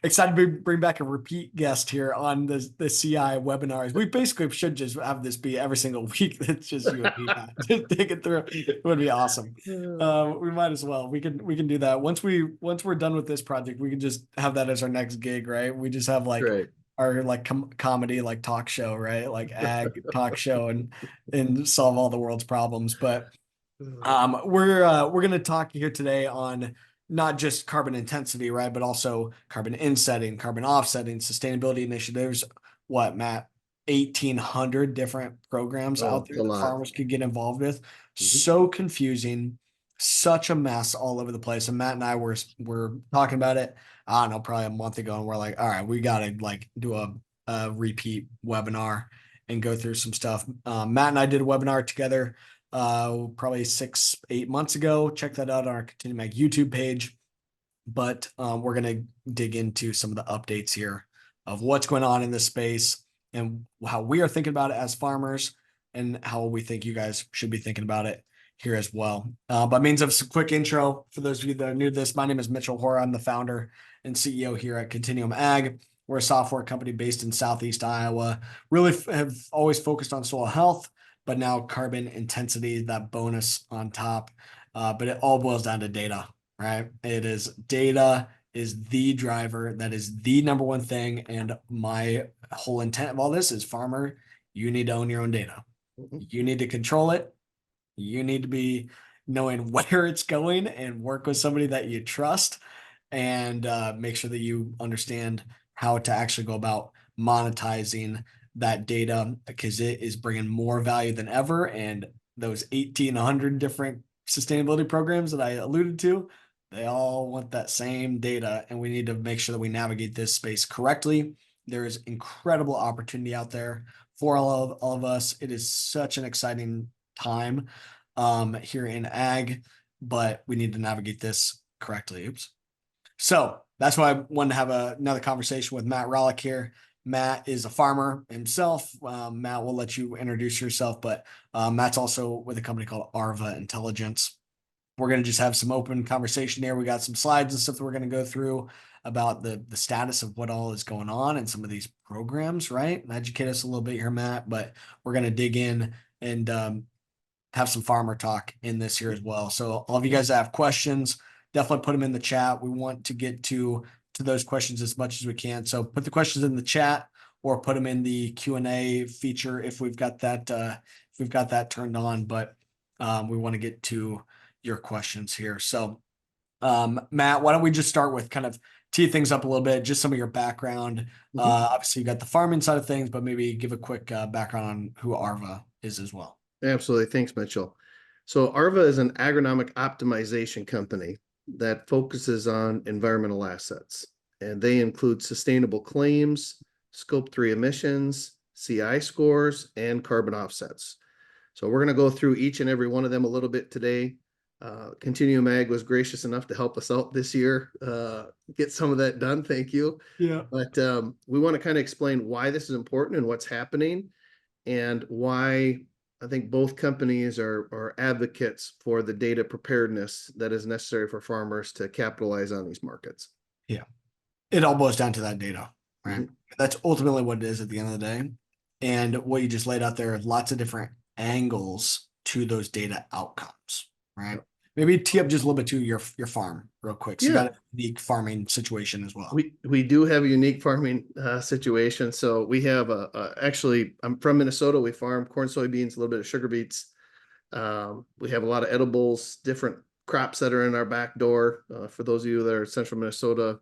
Excited to bring back a repeat guest here on the CI webinars. We basically should just have this be every single week. That's just you and me, Matt. Just take it through. It would be awesome. We might as well. We can do that once we're done with this project. We can just have that as our next gig, right? We just have like Right. our like comedy like talk show, right? Like ag talk show and solve all the world's problems. But we're going to talk here today on not just carbon intensity, right, but also carbon insetting, carbon offsetting, sustainability initiatives. What, Matt? 1,800 different programs out Oh, there a that lot. farmers could get involved with. Mhm. So confusing, such a mess all over the place. And Matt and I were talking about it. I don't know, probably a month ago, and we're like, all right, we got to like do a repeat webinar and go through some stuff. Matt and I did a webinar together probably 6-8 months ago. Check that out on our Continuum Ag YouTube page. But we're going to dig into some of the updates here of what's going on in this space and how we are thinking about it as farmers and how we think you guys should be thinking about it here as well. By means of some quick intro, for those of you that are new to this, my name is Mitchell Hora. I'm the founder and CEO here at Continuum Ag. We're a software company based in Southeast Iowa. Really have always focused on soil health, but now carbon intensity, that bonus on top. But it all boils down to data, right? It is data is the driver. That is the number one thing. And my whole intent of all this is farmer, you need to own your own data. Mhm. You need to control it. You need to be knowing where it's going and work with somebody that you trust and make sure that you understand how to actually go about monetizing that data because it is bringing more value than ever. And those 1,800 different sustainability programs that I alluded to, they all want that same data. And we need to make sure that we navigate this space correctly. There is incredible opportunity out there for all of us. It is such an exciting time here in ag, but we need to navigate this correctly. Oops. So that's why I wanted to have another conversation with Matt Rohlik here. Matt is a farmer himself. Matt, we'll let you introduce yourself, but Matt's also with a company called Arva Intelligence. We're going to just have some open conversation here. We got some slides and stuff that we're going to go through about the status of what all is going on in some of these programs, right? And educate us a little bit here, Matt, but we're going to dig in and have some farmer talk in this here as well. So all of you guys that have questions, definitely put them in the chat. We want to get to those questions as much as we can. So put the questions in the chat or put them in the Q&A feature if we've got that turned on. But we want to get to your questions here. So Matt, why don't we just start with kind of tee things up a little bit, just some of your background. Mhm. Obviously you got the farming side of things, but maybe give a quick background on who Arva is as well. Absolutely. Thanks, Mitchell. So Arva is an agronomic optimization company that focuses on environmental assets, and they include sustainable claims, scope 3 emissions, CI scores, and carbon offsets. So we're going to go through each and every one of them a little bit today. Continuum Ag was gracious enough to help us out this year, get some of that done. Thank you. Yeah. But we want to kind of explain why this is important and what's happening and why I think both companies are advocates for the data preparedness that is necessary for farmers to capitalize on these markets. Yeah. It all boils down to that data, right? Mhm. That's ultimately what it is at the end of the day. And what you just laid out there, lots of different angles to those data outcomes, right? Maybe tee up just a little bit to your farm real quick. So you got Yeah, a unique farming situation as well. we do have a unique farming situation. So we have actually, I'm from Minnesota. We farm corn, soybeans, a little bit of sugar beets. We have a lot of edibles, different crops that are in our back door. For those of you that are central Minnesota,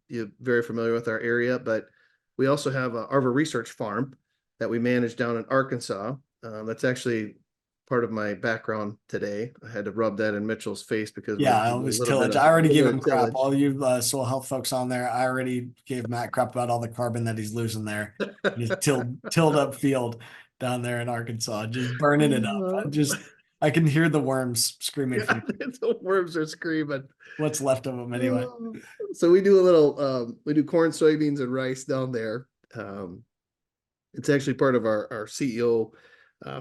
you're very familiar with our area, but we also have a Arva Research Farm that we manage down in Arkansas. That's actually part of my background today. I had to rub that in Mitchell's face because Yeah, we it do a was little bit tillage. of I already gave him crap. tillage. All you soil health folks on there, I already gave Matt crap about all the carbon that he's losing there. Just tilled up field down there in Arkansas, just burning it up. I can hear the worms screaming Yeah, from the worms are screaming. what's left of them anyway. So we do a little, we do corn, soybeans, and rice down there. It's actually part of our CEO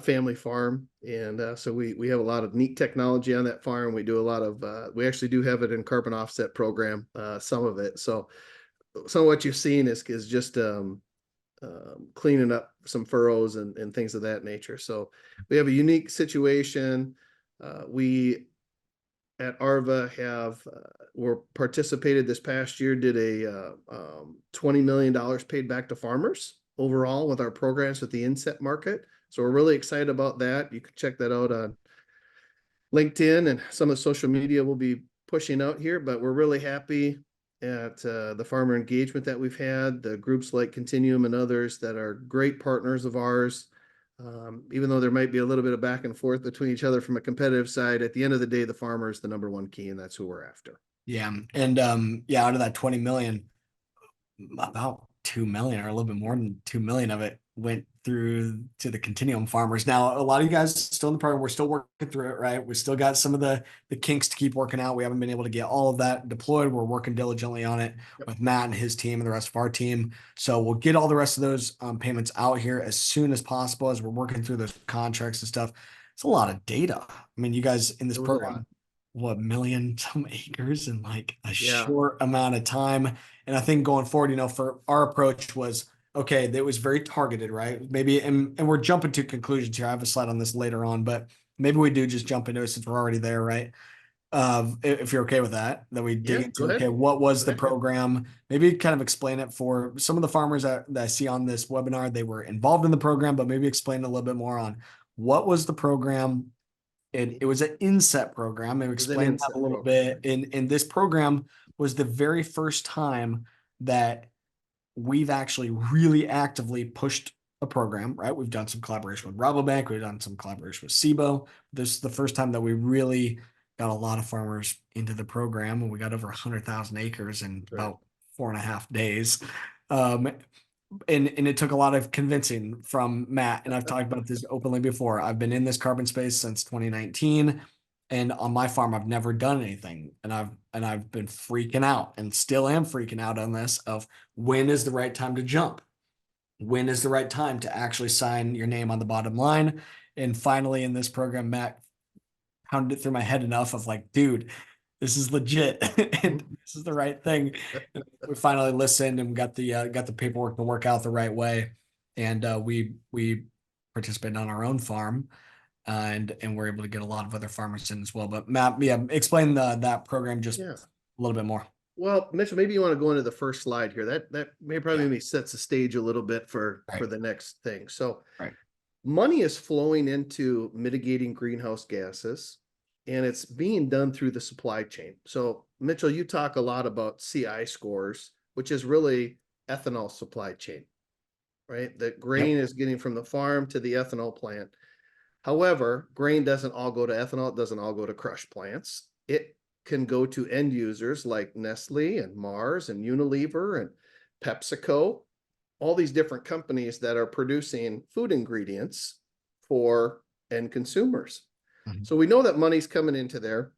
family farm. And so we have a lot of neat technology on that farm. We do a lot of, we actually do have it in carbon offset program, some of it. So some of what you've seen is just cleaning up some furrows and things of that nature. So we have a unique situation. We at Arva have were participated this past year, did a $20 million paid back to farmers overall with our programs with the inset market. So we're really excited about that. You can check that out on LinkedIn, and some of the social media we'll be pushing out here, but we're really happy at the farmer engagement that we've had, the groups like Continuum and others that are great partners of ours. Even though there might be a little bit of back and forth between each other from a competitive side, at the end of the day, the farmer is the number one key, and that's who we're after. Yeah. And yeah, out of that 20 million, about 2 million or a little bit more than 2 million of it went through to the continuum farmers. Now, a lot of you guys still in the program, we're still working through it, right? We still got some of the kinks to keep working out. We haven't been able to get all of that deployed. We're working diligently on it with Matt and his team and the rest of our team. So we'll get all the rest of those payments out here as soon as possible as we're working through those contracts and stuff. It's a lot of data. I mean, you guys in this It was a lot. program, what, million some acres in like a Yeah. short amount of time. And I think going forward, for our approach was okay, that was very targeted, right? Maybe, and we're jumping to conclusions here. I have a slide on this later on, but maybe we do just jump into it since we're already there, right? If you're okay with that we dig Yeah, go into, ahead. okay, what was Go the ahead. Yeah. program? Maybe kind of explain it for some of the farmers that I see on this webinar. They were involved in the program, but maybe explain a little bit more on what was the program. It was an inset program. Maybe It was an explain that inset a little program. bit. And this program was the very first time that we've actually really actively pushed a program, right? We've done some collaboration with Rabobank. We've done some collaboration with SIBO. This is the first time that we really got a lot of farmers into the program, and we got over 100,000 acres in Right. about 4.5 days. Um, and it took a lot of convincing from Matt. And I've talked about this openly before. I've been in this carbon space since 2019. And on my farm, I've never done anything. And I've been freaking out and still am freaking out on this of when is the right time to jump? When is the right time to actually sign your name on the bottom line? And finally, in this program, Matt pounded it through my head enough of like, dude, this is legit and this is the right thing. And we finally listened and got the paperwork to work out the right way, and we participated on our own farm, and we're able to get a lot of other farmers in as well. But Matt, yeah, explain that program just Yeah. a little bit more. Well, Mitchell, maybe you want to go into the first slide here. That may probably Yeah. maybe sets the stage a little bit for Right. the next thing. So Right. money is flowing into mitigating greenhouse gases, and it's being done through the supply chain. So Mitchell, you talk a lot about CI scores, which is really ethanol supply chain, right? That grain Yep. is getting from the farm to the ethanol plant. However, grain doesn't all go to ethanol. It doesn't all go to crush plants. It can go to end users like Nestle and Mars and Unilever and PepsiCo, all these different companies that are producing food ingredients for end consumers. Mhm. So we know that money's coming into there.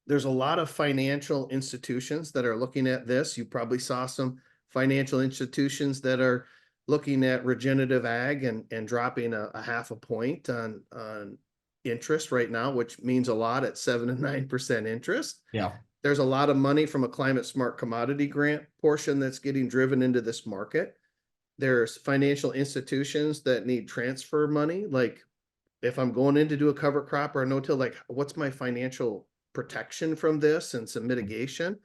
There's a lot of financial institutions that are looking at this. You probably saw some financial institutions that are looking at regenerative ag and dropping a half a point on interest right now, which means a lot at 7 and 9% interest. Yeah. There's a lot of money from a climate smart commodity grant portion that's getting driven into this market. There's financial institutions that need transfer money. Like if I'm going in to do a cover crop or a no-till, like what's my financial protection from this and some mitigation?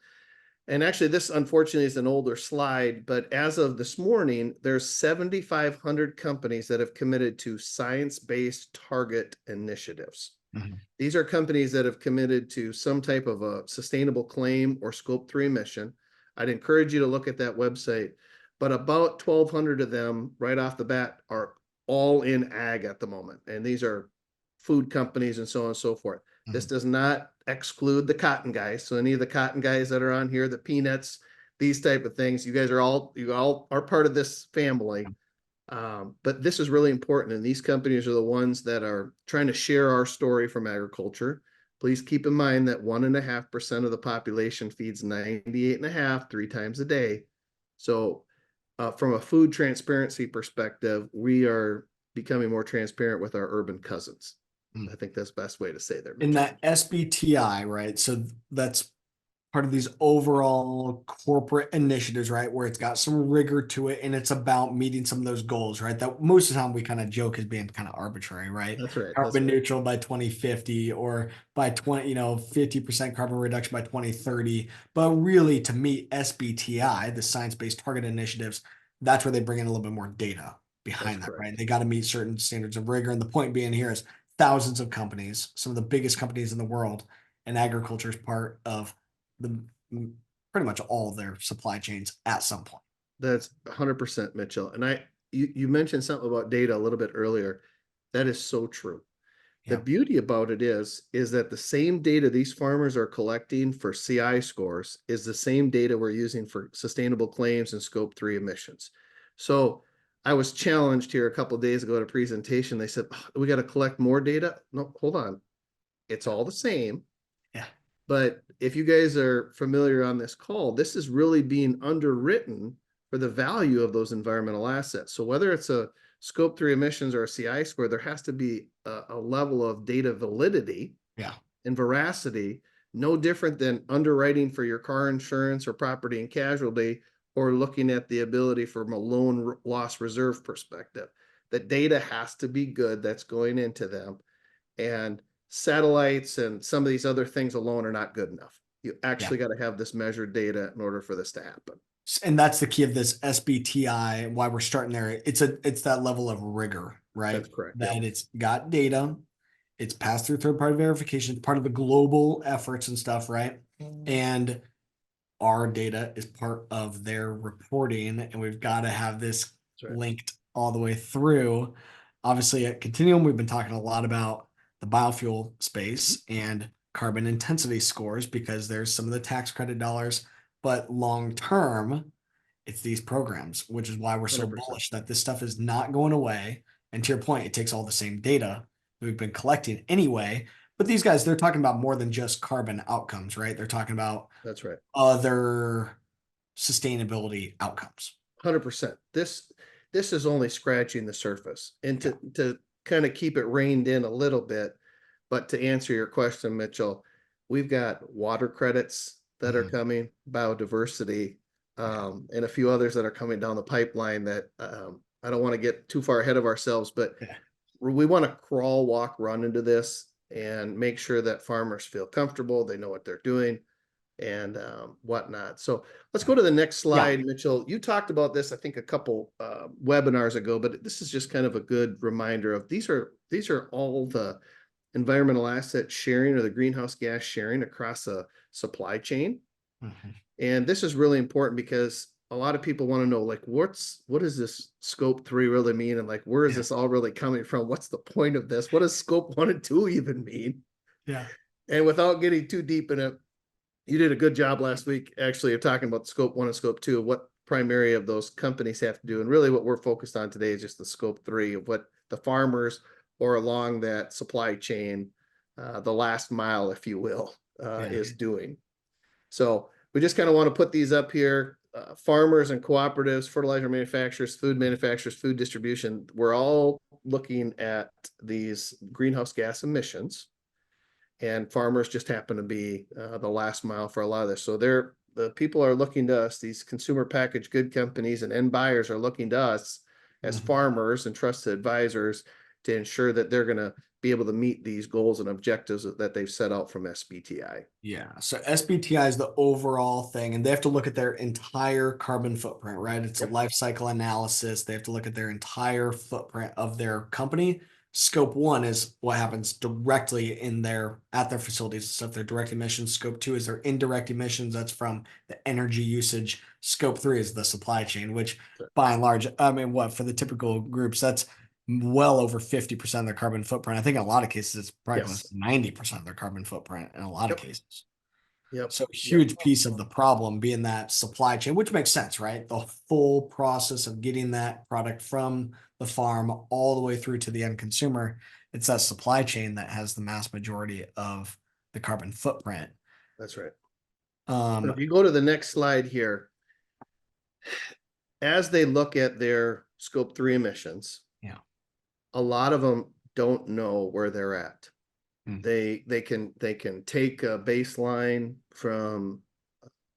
And actually, this unfortunately is an older slide, but as of this morning, there's 7,500 companies that have committed to science-based target initiatives. Mhm. These are companies that have committed to some type of a sustainable claim or scope 3 emission. I'd encourage you to look at that website, but about 1,200 of them right off the bat are all in ag at the moment. And these are food companies and so on and so forth. This Mhm. does not exclude the cotton guys. So any of the cotton guys that are on here, the peanuts, these type of things, you all are part of this family. But this is really important. And these companies are the ones that are trying to share our story from agriculture. Please keep in mind that 1.5% of the population feeds 98 and a half, 3 times a day. So from a food transparency perspective, we are becoming more transparent with our urban cousins. Mm. I think that's the best way to say there, In Mitchell. that SBTI, right? So that's part of these overall corporate initiatives, right? Where it's got some rigor to it and it's about meeting some of those goals, right? That most of the time we kind of joke as being kind of arbitrary, right? That's right. That's Carbon right. neutral by 2050 or by 50% carbon reduction by 2030. But really to meet SBTI, the science-based target initiatives, that's where they bring in a little bit more data That's behind that, right? correct. They got to meet certain standards of rigor. And the point being here is thousands of companies, some of the biggest companies in the world, and agriculture is part of the pretty much all their supply chains at some point. That's 100% Mitchell. And you mentioned something about data a little bit earlier. That is so true. The Yeah. beauty about it is that the same data these farmers are collecting for CI scores is the same data we're using for sustainable claims and scope 3 emissions. So I was challenged here a couple of days ago at a presentation. They said, "Oh, we got to collect more data." No, hold on. It's all the same. Yeah. But if you guys are familiar on this call, this is really being underwritten for the value of those environmental assets. So whether it's a scope 3 emissions or a CI score, there has to be a level of data validity Yeah. and veracity, no different than underwriting for your car insurance or property and casualty, or looking at the ability from a loan loss reserve perspective. The data has to be good that's going into them. And satellites and some of these other things alone are not good enough. You Yeah. actually got to have this measured data in order for this to happen. And that's the key of this SBTI, why we're starting there. It's that level of rigor, right? That's correct. Yep. That it's got data, it's passed through third-party verification, it's part of the global efforts and stuff, right? And our data is part of their reporting, and we've got to have this That's right. linked all the way through. Obviously, at Continuum, we've been talking a lot about the biofuel space and carbon intensity scores because there's some of the tax credit dollars, but long term, it's these programs, which is why we're so 100%. bullish that this stuff is not going away. And to your point, it takes all the same data we've been collecting anyway. But these guys, they're talking about more than just carbon outcomes, right? They're talking about That's right. other sustainability outcomes. 100%. This is only scratching the surface. And Yeah. to kind of keep it reined in a little bit, but to answer your question, Mitchell, we've got water credits that are Mhm. coming, biodiversity, Yeah. and a few others that are coming down the pipeline that I don't want to get too far ahead of ourselves, but Yeah. we want to crawl, walk, run into this and make sure that farmers feel comfortable, they know what they're doing and whatnot. So let's go to the next Yeah. slide, Mitchell. You talked about this, I think, a couple webinars ago, but this is just kind of a good reminder of these are all the environmental asset sharing or the greenhouse gas sharing across a supply chain. Mhm. And this is really important because a lot of people want to know, like, what does this scope 3 really mean? And like, where is Yeah. this all really coming from? What's the point of this? What does scope 1 and 2 even mean? Yeah. And without getting too deep in it, you did a good job last week, actually, of talking about scope 1 and scope 2, what primary of those companies have to do. And really what we're focused on today is just the scope 3 of what the farmers or along that supply chain, the last mile, if you will, Yeah. is doing. So we just kind of want to put these up here. Farmers and cooperatives, fertilizer manufacturers, food distribution, we're all looking at these greenhouse gas emissions, and farmers just happen to be the last mile for a lot of this. So the people are looking to us, these consumer packaged good companies and end buyers are looking to us as Mhm. farmers and trusted advisors to ensure that they're going to be able to meet these goals and objectives that they've set out from SBTI. Yeah. So SBTI is the overall thing, and they have to look at their entire carbon footprint, right? It's a Yep. life cycle analysis. They have to look at their entire footprint of their company. Scope 1 is what happens directly in their at their facilities. So if they're direct emissions, scope 2 is their indirect emissions. That's from the energy usage. Scope 3 is the supply chain, which by and large, I mean, what for the typical groups, that's well over 50% of their carbon footprint. I think in a lot of cases, it's probably close Yes. to 90% of their carbon footprint in a lot of Yep. cases. Yep. So a Yep. huge piece of the problem being that supply chain, which makes sense, right? The full process of getting that product from the farm all the way through to the end consumer. It's that supply chain that has the mass majority of the carbon footprint. That's right. So Um, if you go to the next slide here, as they look at their scope 3 emissions, yeah, a lot of them don't know where they're at. Mm. They can take a baseline from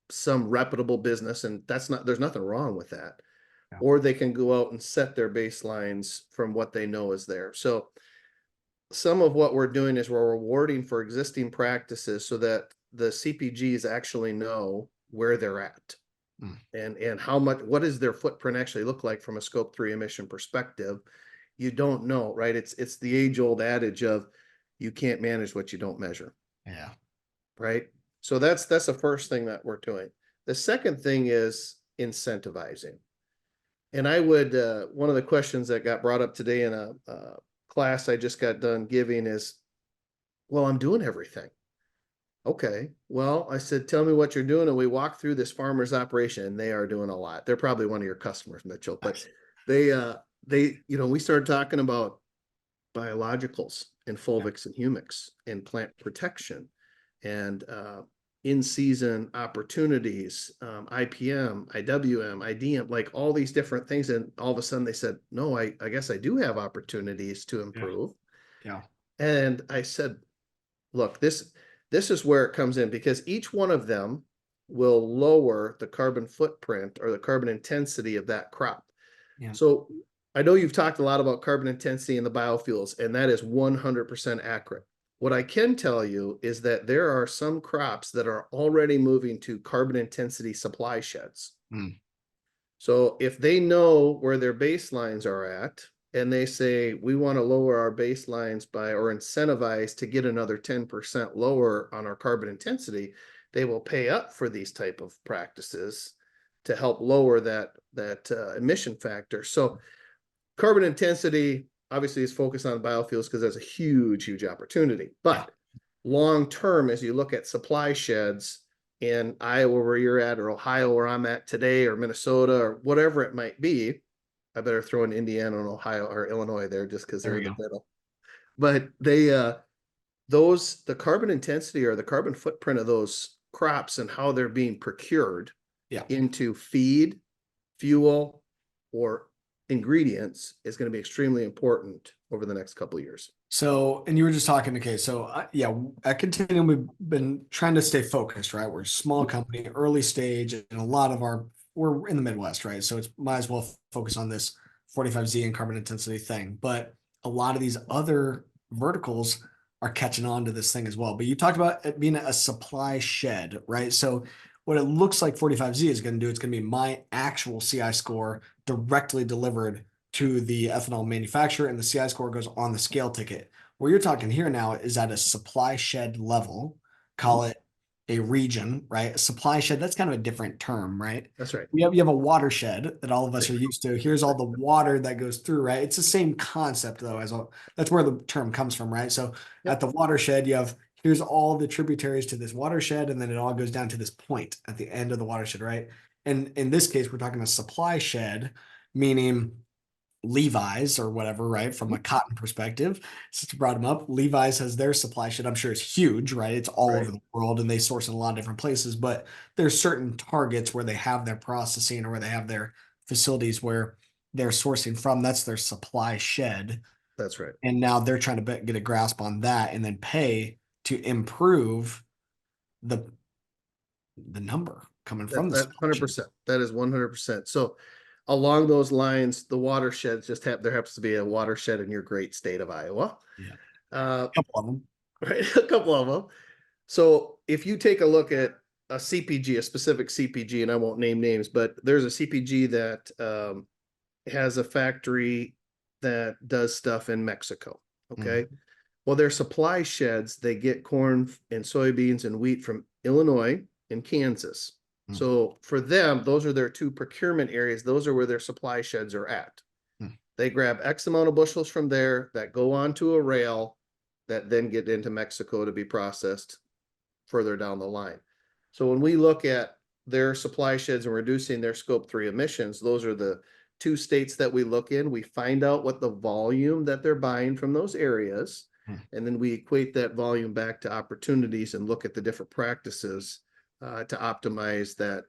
some reputable business, and there's nothing wrong with that. Yeah. Or they can go out and set their baselines from what they know is there. So some of what we're doing is we're rewarding for existing practices so that the CPGs actually know where they're at. Mm. And how much, what does their footprint actually look like from a scope 3 emission perspective? You don't know, right? It's the age old adage of you can't manage what you don't measure. Yeah. Right. So that's the first thing that we're doing. The second thing is incentivizing. And I would, one of the questions that got brought up today in a class I just got done giving is, well, I'm doing everything. Okay. Well, I said, tell me what you're doing. And we walked through this farmer's operation, and they are doing a lot. They're probably one of your customers, Mitchell, but we started talking about biologicals and Yeah. fulvics and humics and plant protection and in-season opportunities, IPM, IWM, IDM, like all these different things. And all of a sudden they said, no, I guess I do have opportunities to Yeah. improve. Yeah. And I said, look, this is where it comes in, because each one of them will lower the carbon footprint or the carbon intensity of that crop. Yeah. So I know you've talked a lot about carbon intensity in the biofuels, and that is 100% accurate. What I can tell you is that there are some crops that are already moving to carbon intensity supply sheds. Mm. So if they know where their baselines are at, and they say, we want to lower our baselines by, or incentivize to get another 10% lower on our carbon intensity, they will pay up for these type of practices to help lower that emission factor. So carbon intensity obviously is focused on biofuels because that's a huge opportunity. But long term, as you look at supply sheds in Iowa where you're at, or Ohio where I'm at today, or Minnesota, or whatever it might be, I better throw in Indiana and Ohio or Illinois there just because they're in the middle. But the carbon intensity or the carbon footprint of those crops and how they're being procured into feed, fuel, or ingredients is going to be extremely important over the next couple of years. So, and you were just talking, okay, so at Continuum, we've been trying to stay focused, right? We're a small company, early stage, and a lot of we're in the Midwest, right? So it's might as well focus on this 45Z and carbon intensity thing. But a lot of these other verticals are catching on to this thing as well. But you talked about it being a supply shed, right? So what it looks like 45Z is going to do, it's going to be my actual CI score directly delivered to the ethanol manufacturer, and the CI score goes on the scale ticket. Where you're talking here now is at a supply shed level, call it a region, right? A supply shed, that's kind of a different term, right? That's right. You have a watershed that all of us are used to. Here's all the water that goes through, right? It's the same concept though, that's where the term comes from, right? So at the watershed, here's all the tributaries to this watershed, and then it all goes down to this point at the end of the watershed, right? And in this case, we're talking a supply shed, meaning Levi's or whatever, right? From a cotton perspective, since you brought them up, Levi's has their supply shed. I'm sure it's huge, right? It's all over the world and they source in a lot of different places, but there's certain targets where they have their processing or where they have their facilities where they're sourcing from. That's their supply shed. That's right. And now they're trying to get a grasp on that and then pay to improve the number coming from the That supply shed. 100%. That is 100%. So along those lines, the watersheds there happens to be a watershed in your great state of Iowa. Yeah. A couple of them. Right. A couple of them. So if you take a look at a CPG, a specific CPG, and I won't name names, but there's a CPG that has a factory that does stuff in Mexico. Okay. Well, their supply sheds, they get corn and soybeans and wheat from Illinois and Kansas. So for them, those are their two procurement areas. Those are where their supply sheds are at. They grab X amount of bushels from there that go onto a rail that then get into Mexico to be processed further down the line. So when we look at their supply sheds and reducing their scope 3 emissions, those are the two states that we look in. We find out what the volume that they're buying from those areas, and then we equate that volume back to opportunities and look at the different practices to optimize that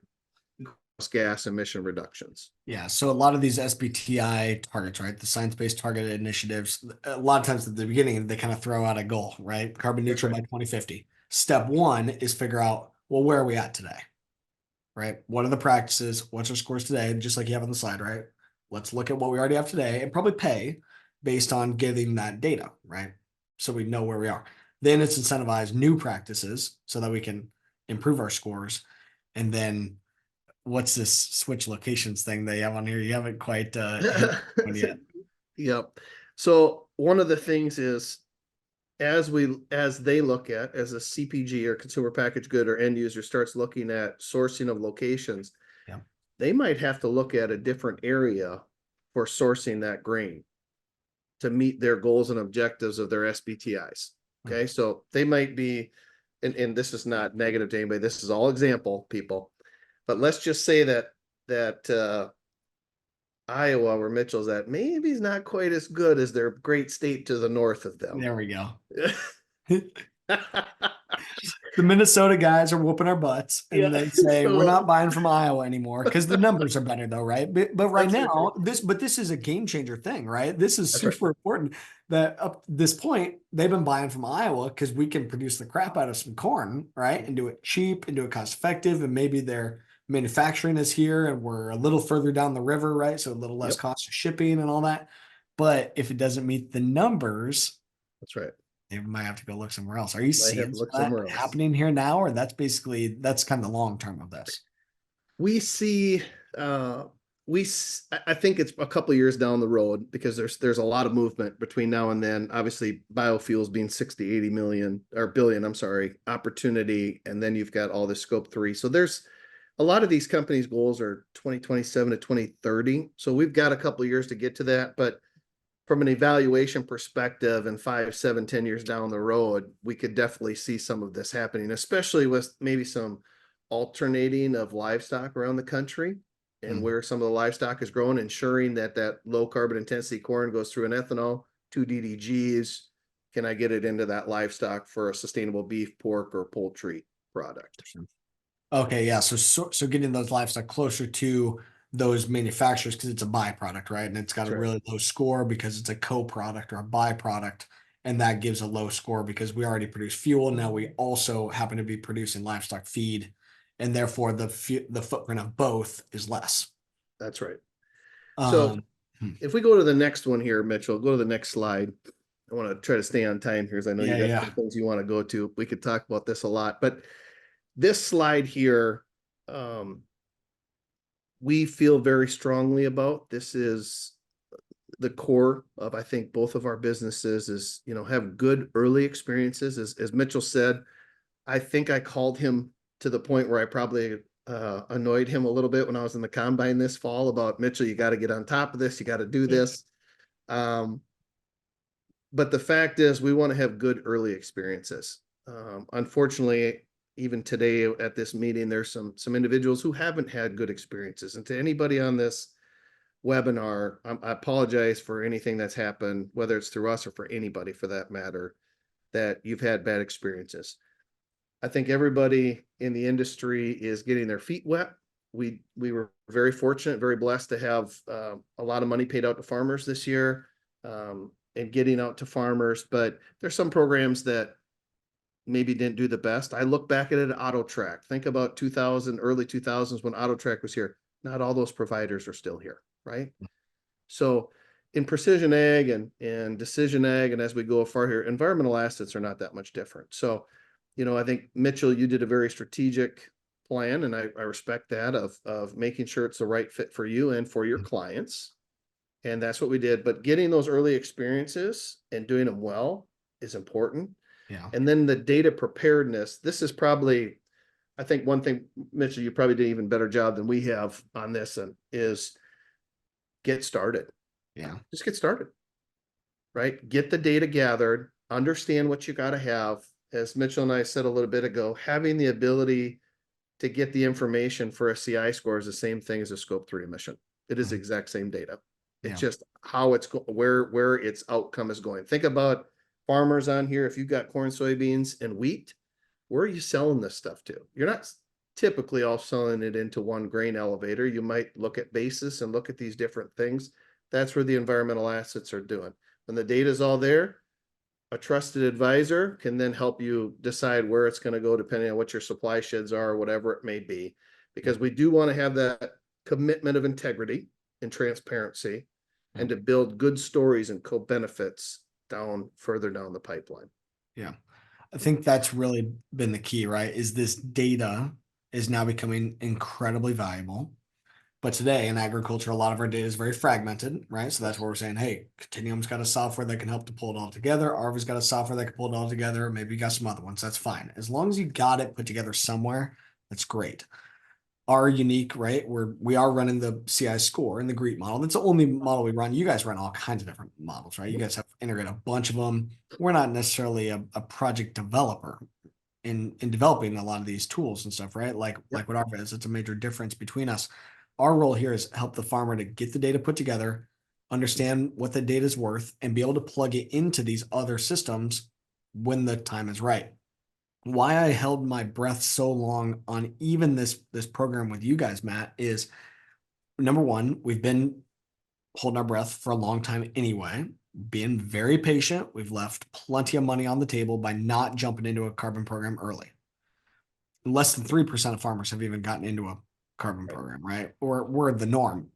gas emission reductions. Yeah, so a lot of these SBTI targets, right? The science-based target initiatives, a lot of times at the beginning, they kind of throw out a goal, right? Carbon That's neutral right. by 2050. Step one is figure out, well, where are we at today? Right? What are the practices? What's our scores today? Just like you have on the slide, right? Let's look at what we already have today and probably pay based on getting that data, right? So we know where we are. Then it's incentivize new practices so that we can improve our scores. And then what's this switch locations thing they have on here? You haven't quite hit one yet. Yep. So one of the things is as they look at as a CPG or consumer packaged good or end user starts looking at sourcing of locations, Yeah. they might have to look at a different area for sourcing that grain to meet their goals and objectives of their SBTIs. Okay, so they might be, and this is not negative to anybody, this is all example, people. But let's just say that Iowa, where Mitchell's at, maybe is not quite as good as their great state to the north of them. There we go. The Minnesota guys are whooping our butts and Yeah, they say we're so not buying from Iowa anymore because the numbers are better though, right? But right that's right. now, this is a game changer thing, right? This is That's right. super important that up this point they've been buying from Iowa because we can produce the crap out of some corn, right? And do it cheap and do it cost effective. And maybe their manufacturing is here and we're a little further down the river, right? So a little less Yep, cost of shipping and all that. But if it doesn't meet the numbers, that's right. they might have to go look somewhere else. Are you Might have seeing to some look of that somewhere else. happening here now, or that's kind of the long term of this? We see I think it's a couple of years down the road because there's a lot of movement between now and then. Obviously, biofuels being 60, 80 million or billion, I'm sorry, opportunity, and then you've got all this scope 3. So there's a lot of these companies' goals are 2027 to 2030. So we've got a couple of years to get to that, but from an evaluation perspective and 5, 7, 10 years down the road, we could definitely see some of this happening, especially with maybe some alternating of livestock around the country and Mm. where some of the livestock is growing, ensuring that that low carbon intensity corn goes through an ethanol, 2 DDGs. Can I get it into that livestock for a sustainable beef, pork, or poultry product? Okay, yeah. So getting those livestock closer to those manufacturers because it's a byproduct, right? And it's got That's a right. really low score because it's a co-product or a byproduct, and that gives a low score because we already produce fuel. Now we also happen to be producing livestock feed, and therefore the footprint of both is less. That's right. So Um, hmm. if we go to the next one here, Mitchell, go to the next slide. I want to try to stay on time here because I know you Yeah, got yeah, some things you want to go to. We could talk about this a lot, but this slide here, um, we feel very strongly about. This is the core of, I think, both of our businesses is, have good early experiences. As Mitchell said, I think I called him to the point where I probably annoyed him a little bit when I was in the combine this fall about Mitchell, you got to get on top of this. You got to do this. But the fact is we want to have good early experiences. Unfortunately, even today at this meeting, there's some individuals who haven't had good experiences. And to anybody on this webinar, I apologize for anything that's happened, whether it's through us or for anybody for that matter, that you've had bad experiences. I think everybody in the industry is getting their feet wet. We were very fortunate, very blessed to have a lot of money paid out to farmers this year, and getting out to farmers. But there's some programs that maybe didn't do the best. I look back at it at AutoTrack. Think about 2000, early 2000s when AutoTrack was here. Not all those providers are still here, right? So in precision ag and decision ag, and as we go far here, environmental assets are not that much different. So, I think Mitchell, you did a very strategic plan, and I respect that of making sure it's the right fit for you and for your clients. And that's what we did. But getting those early experiences and doing them well is important. yeah, And then the data preparedness, this is probably, I think one thing, Mitchell, you probably did an even better job than we have on this, and is get started. yeah, Just get started, right? Get the data gathered, understand what you got to have. As Mitchell and I said a little bit ago, having the ability to get the information for a CI score is the same thing as a scope 3 emission. It is the exact same data. It's yeah, just how it's where its outcome is going. Think about farmers on here. If you've got corn, soybeans, and wheat, where are you selling this stuff to? You're not. typically all selling it into one grain elevator. You might look at basis and look at these different things. That's where the environmental assets are doing. When the data is all there, a trusted advisor can then help you decide where it's going to go depending on what your supply sheds are or whatever it may be. Because we do want to have that commitment of integrity and transparency and to build good stories and co-benefits down further down the pipeline. Yeah. I think that's really been the key, right? Is this data is now becoming incredibly valuable. But today in agriculture, a lot of our data is very fragmented, right? So that's where we're saying, hey, Continuum's got a software that can help to pull it all together. Arva's got a software that can pull it all together. Maybe you got some other ones. That's fine. As long as you got it put together somewhere, that's great. Our unique, right? We are running the CI score and the GREET model. That's the only model we run. You guys run all kinds of different models, right? You guys have integrated a bunch of them. We're not necessarily a project developer in developing a lot of these tools and stuff, right? Like what Arva is, it's a major difference between us. Our role here is help the farmer to get the data put together, understand what the data is worth, and be able to plug it into these other systems when the time is right. Why I held my breath so long on even this program with you guys, Matt, is number one, we've been holding our breath for a long time anyway, being very patient. We've left plenty of money on the table by not jumping into a carbon program early. Less than 3% of farmers have even gotten into a carbon program, right? Or we're the norm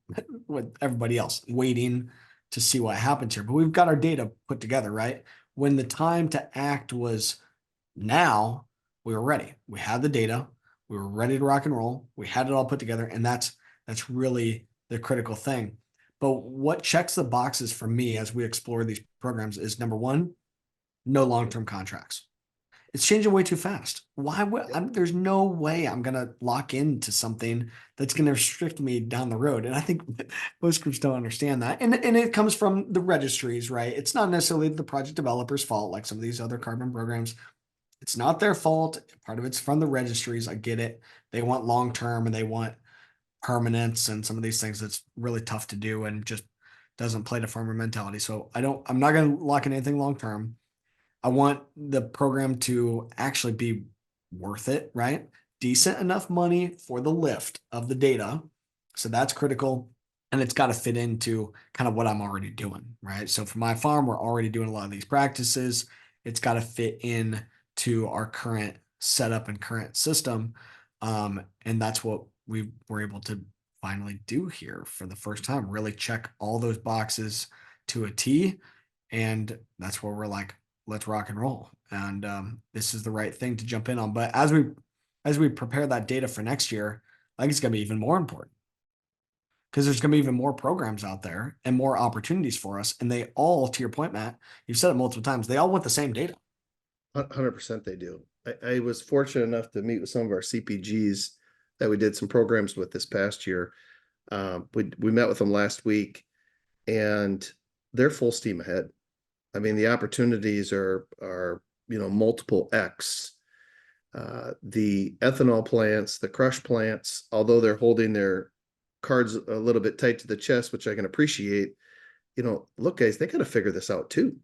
with everybody else waiting to see what happens here. But we've got our data put together, right? When the time to act was now, we were ready. We had the data, we were ready to rock and roll. We had it all put together, and that's really the critical thing. But what checks the boxes for me as we explore these programs is number one, no long-term contracts. It's changing way too fast. Why would there's no way I'm gonna lock into something that's gonna restrict me down the road. And I think most groups don't understand that. And it comes from the registries, right? It's not necessarily the project developer's fault, like some of these other carbon programs. It's not their fault. Part of it's from the registries. I get it. They want long term and they want permanence and some of these things that's really tough to do and just doesn't play to farmer mentality. So I'm not gonna lock in anything long term. I want the program to actually be worth it, right? Decent enough money for the lift of the data. So that's critical. And it's got to fit into kind of what I'm already doing, right? So for my farm, we're already doing a lot of these practices. It's got to fit in to our current setup and current system. And that's what we were able to finally do here for the first time, really check all those boxes to a T. And that's where we're like, let's rock and roll. And this is the right thing to jump in on. But as we prepare that data for next year, I think it's going to be even more important because there's going to be even more programs out there and more opportunities for us. And they all, to your point, Matt, you've said it multiple times, they all want the same data. 100% they do. I was fortunate enough to meet with some of our CPGs that we did some programs with this past year. We met with them last week and they're full steam ahead. I mean, the opportunities are multiple X. The ethanol plants, the crush plants, although they're holding their cards a little bit tight to the chest, which I can appreciate, look, guys, they got to figure this out too.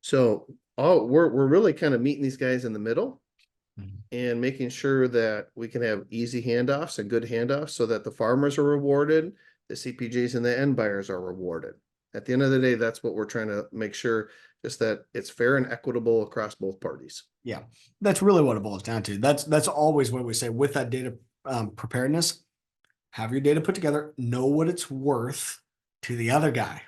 So we're really kind of meeting these guys in the middle and making sure that we can have easy handoffs and good handoffs so that the farmers are rewarded, the CPGs and the end buyers are rewarded. At the end of the day, that's what we're trying to make sure, just that it's fair and equitable across both parties. Yeah, that's really what it boils down to. That's always what we say with that data preparedness. Have your data put together, know what it's worth to the other guy.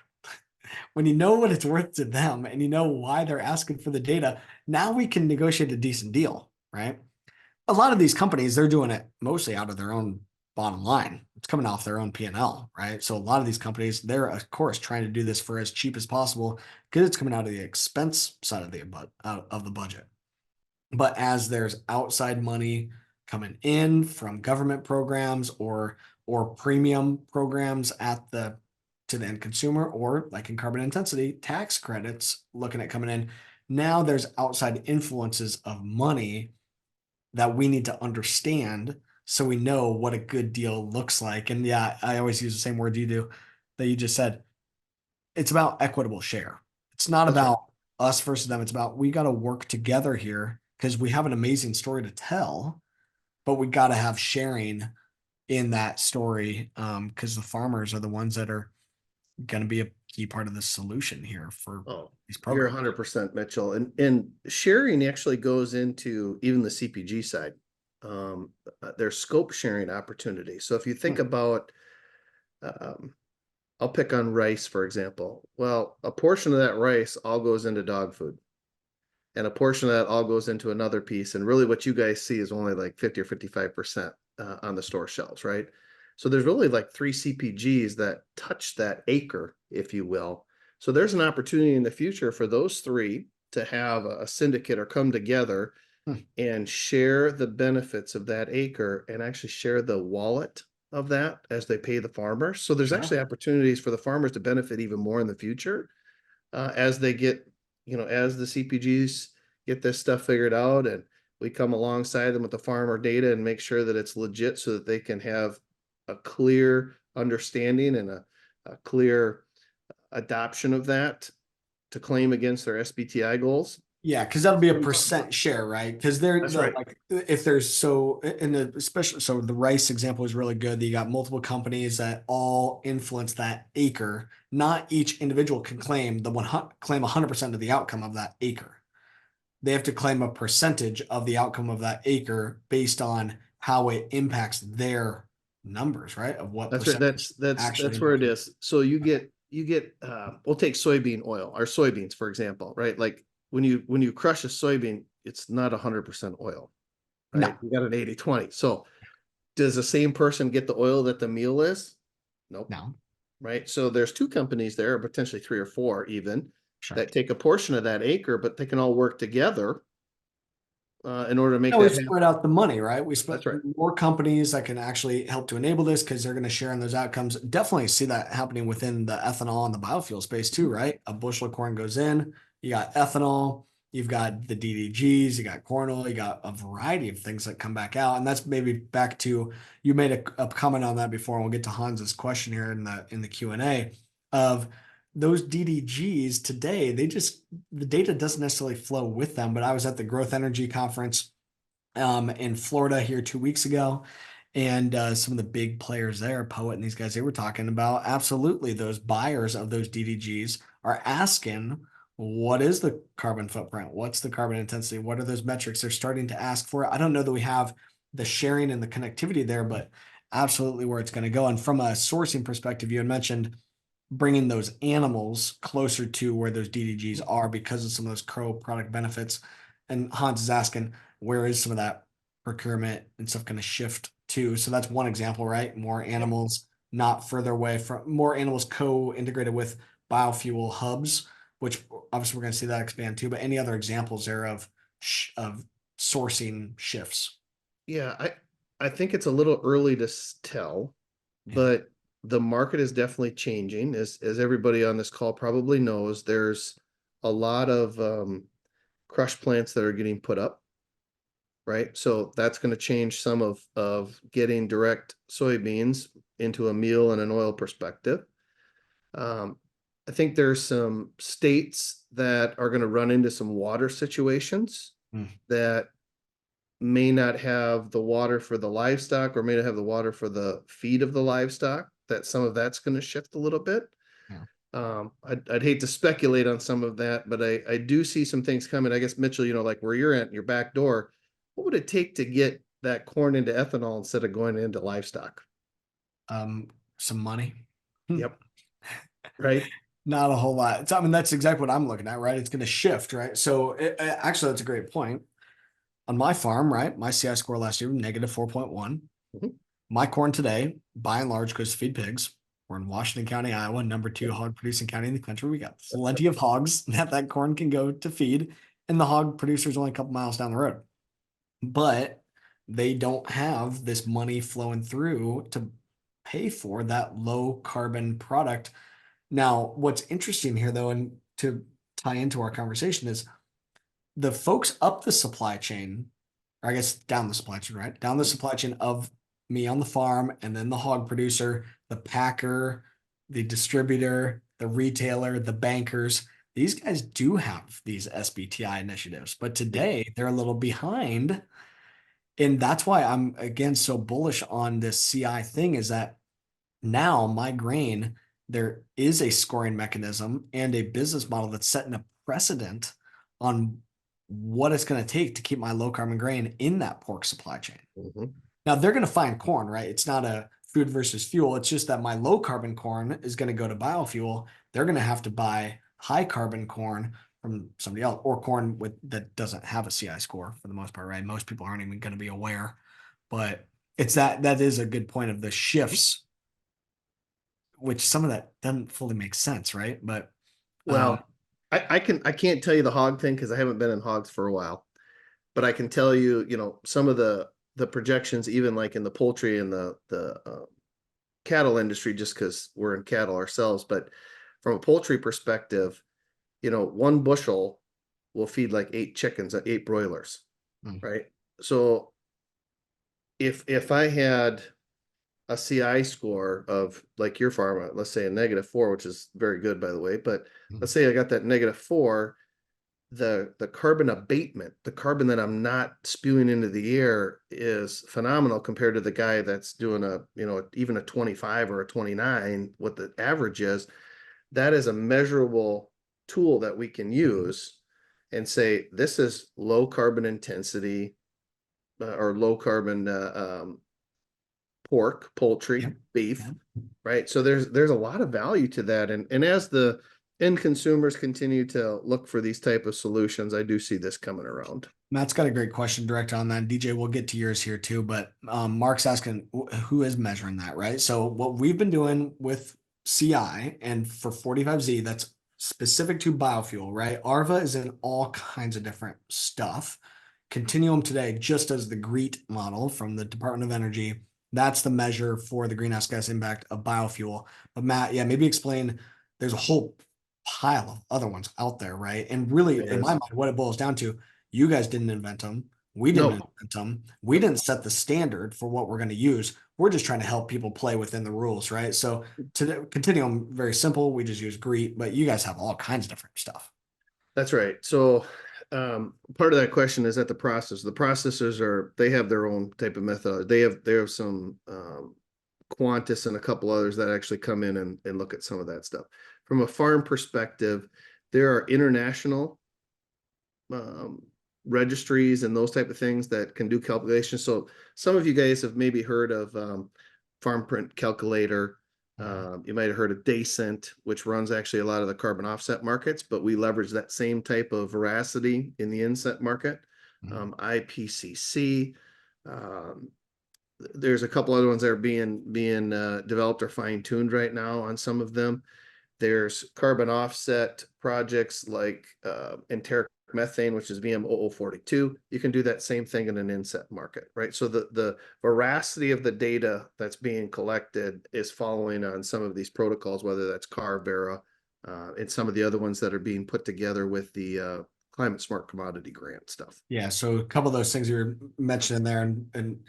When you know what it's worth to them and you know why they're asking for the data, now we can negotiate a decent deal, right? A lot of these companies, they're doing it mostly out of their own bottom line. It's coming off their own P&L, right? So a lot of these companies, they're of course trying to do this for as cheap as possible because it's coming out of the expense side of the budget. But as there's outside money coming in from government programs or premium programs to the end consumer, or like in carbon intensity, tax credits looking at coming in, now there's outside influences of money that we need to understand so we know what a good deal looks like. And yeah, I always use the same word you do that you just said. It's about equitable share. It's not That's right. about us versus them. It's about we got to work together here because we have an amazing story to tell. but we got to have sharing in that story, because the farmers are the ones that are going to be a key part of the solution here for Oh, these you're programs. 100%, Mitchell. And sharing actually goes into even the CPG side. There's scope sharing opportunity. So if you think Hmm. about, um, I'll pick on rice, for example. Well, a portion of that rice all goes into dog food, and a portion of that all goes into another piece. And really, what you guys see is only like 50 or 55% on the store shelves, right? So there's really like three CPGs that touch that acre, if you will. So there's an opportunity in the future for those three to have a syndicate or come together Hmm. and share the benefits of that acre and actually share the wallet of that as they pay the farmers. So there's Sure. actually opportunities for the farmers to benefit even more in the future as they get, as the CPGs get this stuff figured out, and we come alongside them with the farmer data and make sure that it's legit so that they can have a clear understanding and a clear adoption of that to claim against their SBTI goals. Yeah, because that'll be a percent share, right? Because they're That's the right. like if there's so in the especially so the rice example is really good. That you got multiple companies that all influence that acre. Not each individual can claim the claim 100% of the outcome of that acre. They have to claim a percentage of the outcome of that acre based on how it impacts their numbers, right? Of what That's right. percentage actually That's where impacts. it is. So you get we'll take soybean oil or soybeans, for example, right? Like when you crush a soybean, it's not 100% oil, right? No, You got an 80/20. So does the same person get the oil that the meal is? Nope. no, Right. So there's two companies there, or potentially three or four even, sure. that take a portion of that acre, but they can all work together in order to make No, we that happen. spread out the money, right? We spent That's right. more companies that can actually help to enable this because they're going to share in those outcomes. Definitely see that happening within the ethanol and the biofuel space too, right? A bushel of corn goes in, you got ethanol, you've got the DDGs, you got corn oil, you got a variety of things that come back out. And that's maybe back to you made a comment on that before, and we'll get to Hans's question here in the Q&A of those DDGs today, the data doesn't necessarily flow with them. But I was at the Growth Energy Conference in Florida here 2 weeks ago. And some of the big players there, Poet and these guys, they were talking about absolutely those buyers of those DDGs are asking, what is the carbon footprint? What's the carbon intensity? What are those metrics? They're starting to ask for it. I don't know that we have the sharing and the connectivity there, but absolutely where it's going to go. And from a sourcing perspective, you had mentioned bringing those animals closer to where those DDGs are because of some of those co-product benefits. And Hans is asking, where is some of that procurement and stuff going to shift to? So that's one example, right? More Yep. animals, not further away from more animals co-integrated with biofuel hubs, which obviously we're going to see that expand too. But any other examples there of sourcing shifts? Yeah, I think it's a little early to tell, Yeah. but the market is definitely changing. As everybody on this call probably knows, there's a lot of crush plants that are getting put up, right? So that's going to change some of getting direct soybeans into a meal and an oil perspective. Um, I think there's some states that are going to run into some water situations Mm, that may not have the water for the livestock or may not have the water for the feed of the livestock, that some of that's going to shift a little bit. yeah. I'd hate to speculate on some of that, but I do see some things coming. I guess, Mitchell, like where you're at your back door, what would it take to get that corn into ethanol instead of going into livestock? Some money. Yep. Right. Not a whole lot. I mean, that's exactly what I'm looking at, right? It's going to shift, right? So actually, that's a great point. On my farm, right? My CI score last year, negative 4.1. Mhm. My corn today, by and large, goes to feed pigs. We're in Washington County, Iowa, number two Yep. hog producing county in the country. We got plenty of hogs that corn can go to feed, and the hog producer is only a couple miles down the road. But they don't have this money flowing through to pay for that low carbon product. Now, what's interesting here, though, and to tie into our conversation, is the folks up the supply chain, or I guess down the supply chain, right? Down the supply chain of me on the farm, and then the hog producer, the packer, the distributor, the retailer, the bankers. These guys do have these SBTI initiatives, but Yep. today they're a little behind And that's why I'm again so bullish on this CI thing is that now my grain, there is a scoring mechanism and a business model that's setting a precedent on what it's going to take to keep my low carbon grain in that pork supply chain. Mhm. Now they're going to find corn, right? It's not a food versus fuel. It's just that my low carbon corn is going to go to biofuel. They're going to have to buy high carbon corn from somebody else or corn with that doesn't have a CI score for the most part, right? Most people aren't even going to be aware, but it's that is a good point of the shifts, which some of that doesn't fully make sense, right? But Well, I can't tell you the hog thing because I haven't been in hogs for a while, but I can tell you, some of the projections, even like in the poultry and the cattle industry, just because we're in cattle ourselves. But from a poultry perspective, 1 bushel will feed like 8 chickens, 8 broilers, mm, right? So if I had a CI score of like your farm, let's say a -4, which is very good by the way, but mm, let's say I got that -4, the carbon abatement, the carbon that I'm not spewing into the air is phenomenal compared to the guy that's doing even a 25 or a 29, what the average is. That is a measurable tool that we can use and say, this is low carbon intensity or low carbon pork, poultry, yep, beef, yep. right? So there's a lot of value to that. And as the end consumers continue to look for these type of solutions, I do see this coming around. Matt's got a great question direct on that. DJ, we'll get to yours here too, but Mark's asking who is measuring that, right? So what we've been doing with CI and for 45Z, that's specific to biofuel, right? Arva is in all kinds of different stuff. Continuum today just as the GREET model from the Department of Energy. That's the measure for the greenhouse gas impact of biofuel. But Matt, yeah, maybe explain there's a whole pile of other ones out there, right? And really, There in my is. mind, what it boils down to, you guys didn't invent them. We didn't No, invent them. We no, didn't set the standard for what we're going to use. We're just trying to help people play within the rules, right? So to Continuum, very simple. We just use GREET, but you guys have all kinds of different stuff. that's right. So part of that question is at the process. The processors they have their own type of method. They have some Qantas and a couple others that actually come in and look at some of that stuff. From a farm perspective, there are international um, registries and those type of things that can do calculations. So some of you guys have maybe heard of Farm Print Calculator. You might have heard of Decent, which runs actually a lot of the carbon offset markets, but we leverage that same type of veracity in the inset market. Mhm. IPCC. Um, there's a couple other ones that are being developed or fine tuned right now on some of them. There's carbon offset projects like enteric methane, which is VM0042. You can do that same thing in an inset market, right? So the veracity of the data that's being collected is following on some of these protocols, whether that's CAR, Vera, and some of the other ones that are being put together with the climate smart commodity grant stuff. Yeah, so a couple of those things you were mentioning there, and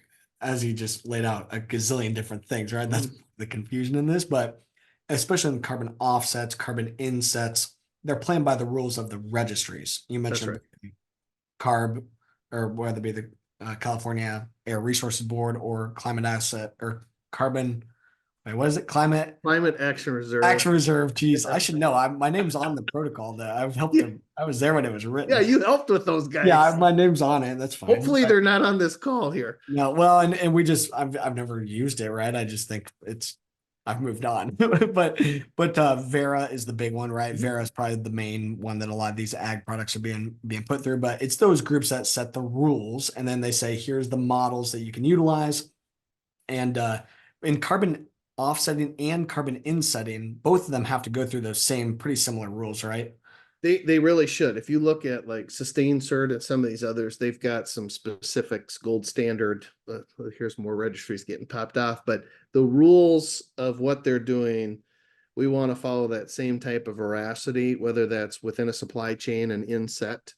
as you just laid out, a gazillion different things, right? That's the confusion in this, but especially in carbon offsets, carbon insets, they're playing by the rules of the registries. You That's mentioned right. CARB, or whether it be the California Air Resources Board or Climate Asset or Carbon. Wait, what is it? Climate Climate Action Reserve. Action Reserve. Geez, I should know. My name's on the protocol that I've helped Yeah, them. I was there when it was yeah, written. you helped with those Yeah, guys. my name's on it. That's fine. Hopefully they're not on this call here. No, well, and we just I've never used it, right? I just think I've moved on. But Vera is the big one, right? Vera is probably the main one that a lot of these ag products are being put through, but it's those groups that set the rules and then they say here's the models that you can utilize. And in carbon offsetting and carbon insetting, both of them have to go through those same pretty similar rules, right? They really should. If you look at like Sustain Cert and some of these others, they've got some specifics, gold standard. Here's more registries getting popped off, but the rules of what they're doing, we want to follow that same type of veracity, whether that's within a supply chain, an inset,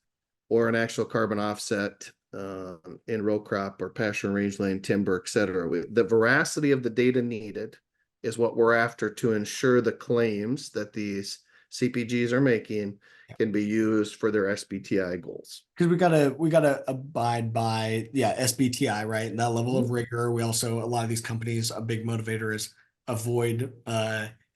or an actual carbon offset in row crop or pasture and rangeland timber, et cetera. The veracity of the data needed is what we're after to ensure the claims that these CPGs are making can be used for their SBTI goals. Because we gotta abide by SBTI, right? And that level of rigor. We also, a lot of these companies, a big motivator is avoid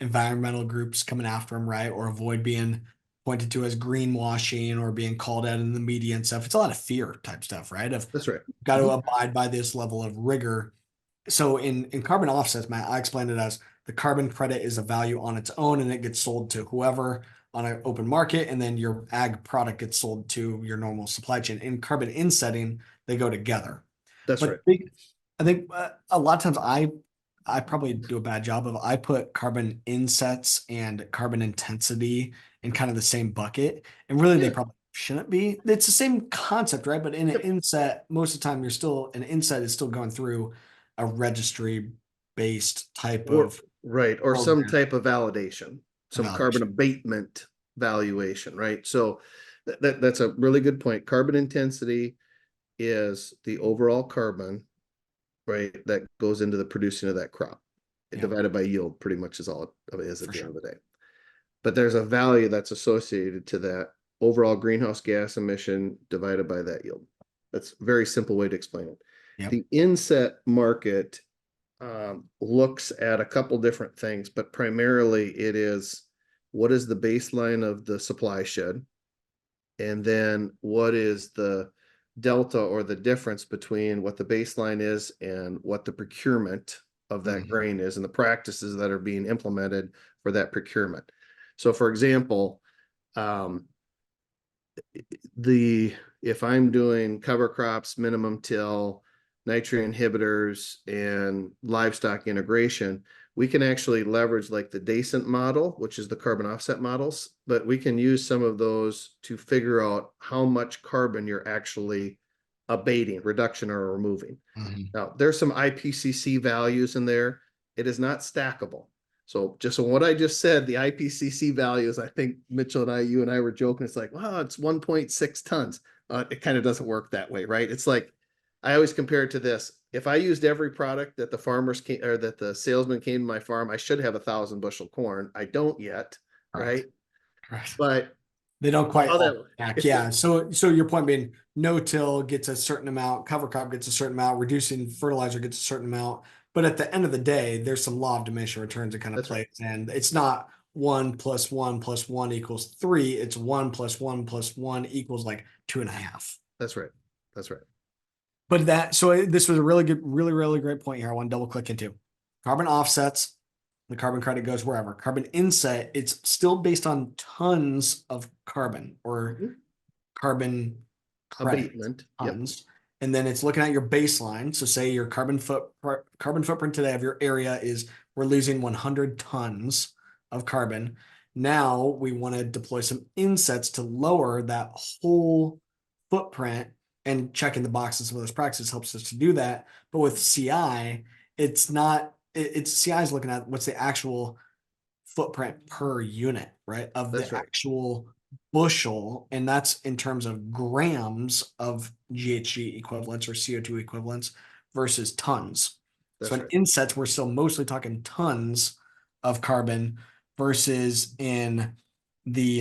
environmental groups coming after them, right? Or avoid being pointed to as greenwashing or being called out in the media and stuff. It's a lot of fear type stuff, right? Of That's right. got to abide by this level of rigor. So in carbon offsets, Matt, I explained it as the carbon credit is a value on its own and it gets sold to whoever on an open market, and then your ag product gets sold to your normal supply chain. In carbon insetting, they go together. That's But right. I think a lot of times I probably do a bad job of I put carbon insets and carbon intensity in kind of the same bucket, and really they Yeah. probably shouldn't be. It's the same concept, right? But in an Yep. inset, most of the time an inset is still going through a registry based type Or of right. Or some program type of validation, some carbon evaluation. abatement valuation, right? So that's a really good point. Carbon intensity is the overall carbon, right, that goes into the producing of that crop. Yeah, Divided by yield pretty much is all it is at for the end sure. of the day. But there's a value that's associated to that overall greenhouse gas emission divided by that yield. That's a very simple way to explain it. Yep. The inset market looks at a couple different things, but primarily it is what is the baseline of the supply shed, and then what is the delta or the difference between what the baseline is and what the procurement of that Mhm. grain is and the practices that are being implemented for that procurement. So for example, um, the if I'm doing cover crops, minimum till, nitrate inhibitors, and livestock integration, we can actually leverage like the Decent model, which is the carbon offset models, but we can use some of those to figure out how much carbon you're actually abating, reduction, or removing. Mhm. Now, there's some IPCC values in there. It is not stackable. So just on what I just said, the IPCC values, I think Mitchell and I, you and I were joking. It's like, wow, it's 1.6 tons. It kind of doesn't work that way, right? It's like, I always compare it to this. If I used every product that the farmers came or that the salesman came to my farm, I should have 1,000 bushel corn. I don't yet, right? Correct. Correct. But They don't quite how all that back. Yeah. So your point being no till gets a certain amount, cover crop gets a certain amount, reducing fertilizer gets a certain amount. But at the end of the day, there's some law of diminishing returns that kind of that's right. plays. And it's not 1 + 1 + 1 equals 3. It's 1 + 1 + 1 equals like 2.5. That's right. That's right. But this was a really good, really, really great point here. I want to double click into carbon offsets. The carbon credit goes wherever. Carbon inset, it's still based on tons of carbon or Mhm. carbon credit Abatement. Yep. tons. And then it's looking at your baseline. So say your carbon footprint today of your area is we're losing 100 tons of carbon. Now we want to deploy some insets to lower that whole footprint, and checking the boxes. Some of those practices helps us to do that. But with CI, it's not. It's CI is looking at what's the actual footprint per unit, right? Of That's the right. actual bushel. And that's in terms of grams of GHG equivalents or CO2 equivalents versus tons. So That's in right. insets, we're still mostly talking tons of carbon versus in the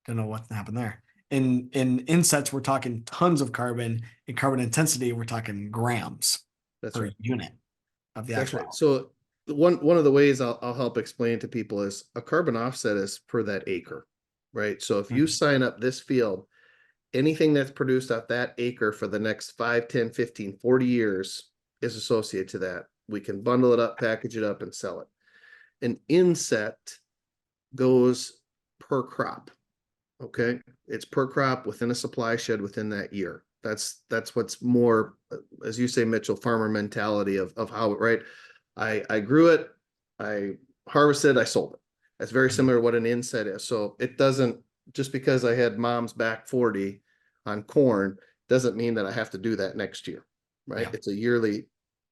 don't know what happened there. In insets, we're talking tons of carbon. In carbon intensity, we're talking grams That's per right. unit of the That's actual right. output. So one of the ways I'll help explain to people is a carbon offset is per that acre, right? So if you Mhm. sign up this field, anything that's produced off that acre for the next 5, 10, 15, 40 years is associated to that. We can bundle it up, package it up, and sell it. An inset goes per crop. Okay. It's per crop within a supply shed within that year. That's what's more, as you say, Mitchell, farmer mentality of how, right? I grew it, I harvested, I sold it. That's very Mhm. similar to what an inset is. So it doesn't, just because I had mom's back 40 on corn, doesn't mean that I have to do that next year, right? Yeah. It's a yearly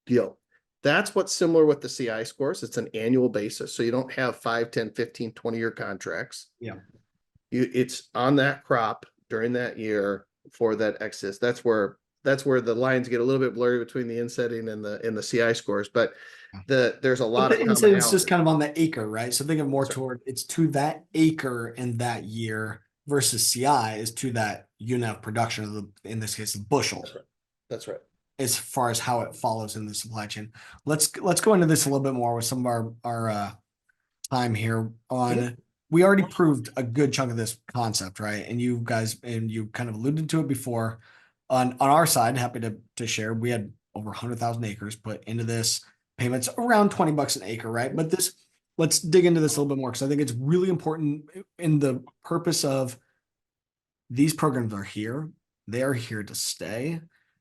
deal. That's what's similar with the CI scores. It's an annual basis. So you don't have 5, 10, 15, 20-year contracts. Yeah. It's on that crop during that year for that excess. That's where that's where the lines get a little bit blurry between the insetting and the CI scores, but there's a But lot the of inset is just commonality. kind of on the acre, right? So think of more That's right. toward it's to that acre in that year versus CI is to that unit of production of the, in this case, the bushel, That's right. That's right. as far as how it follows in the supply chain. Let's go into this a little bit more with some of our time here Mhm. on. We already proved a good chunk of this concept, right? And you guys, and you kind of alluded to it before. On our side, happy to share, we had over 100,000 acres put into this. Payments around $20 an acre, right? But this, let's dig into this a little bit more because I think it's really important in the purpose of these programs are here. They are here to stay.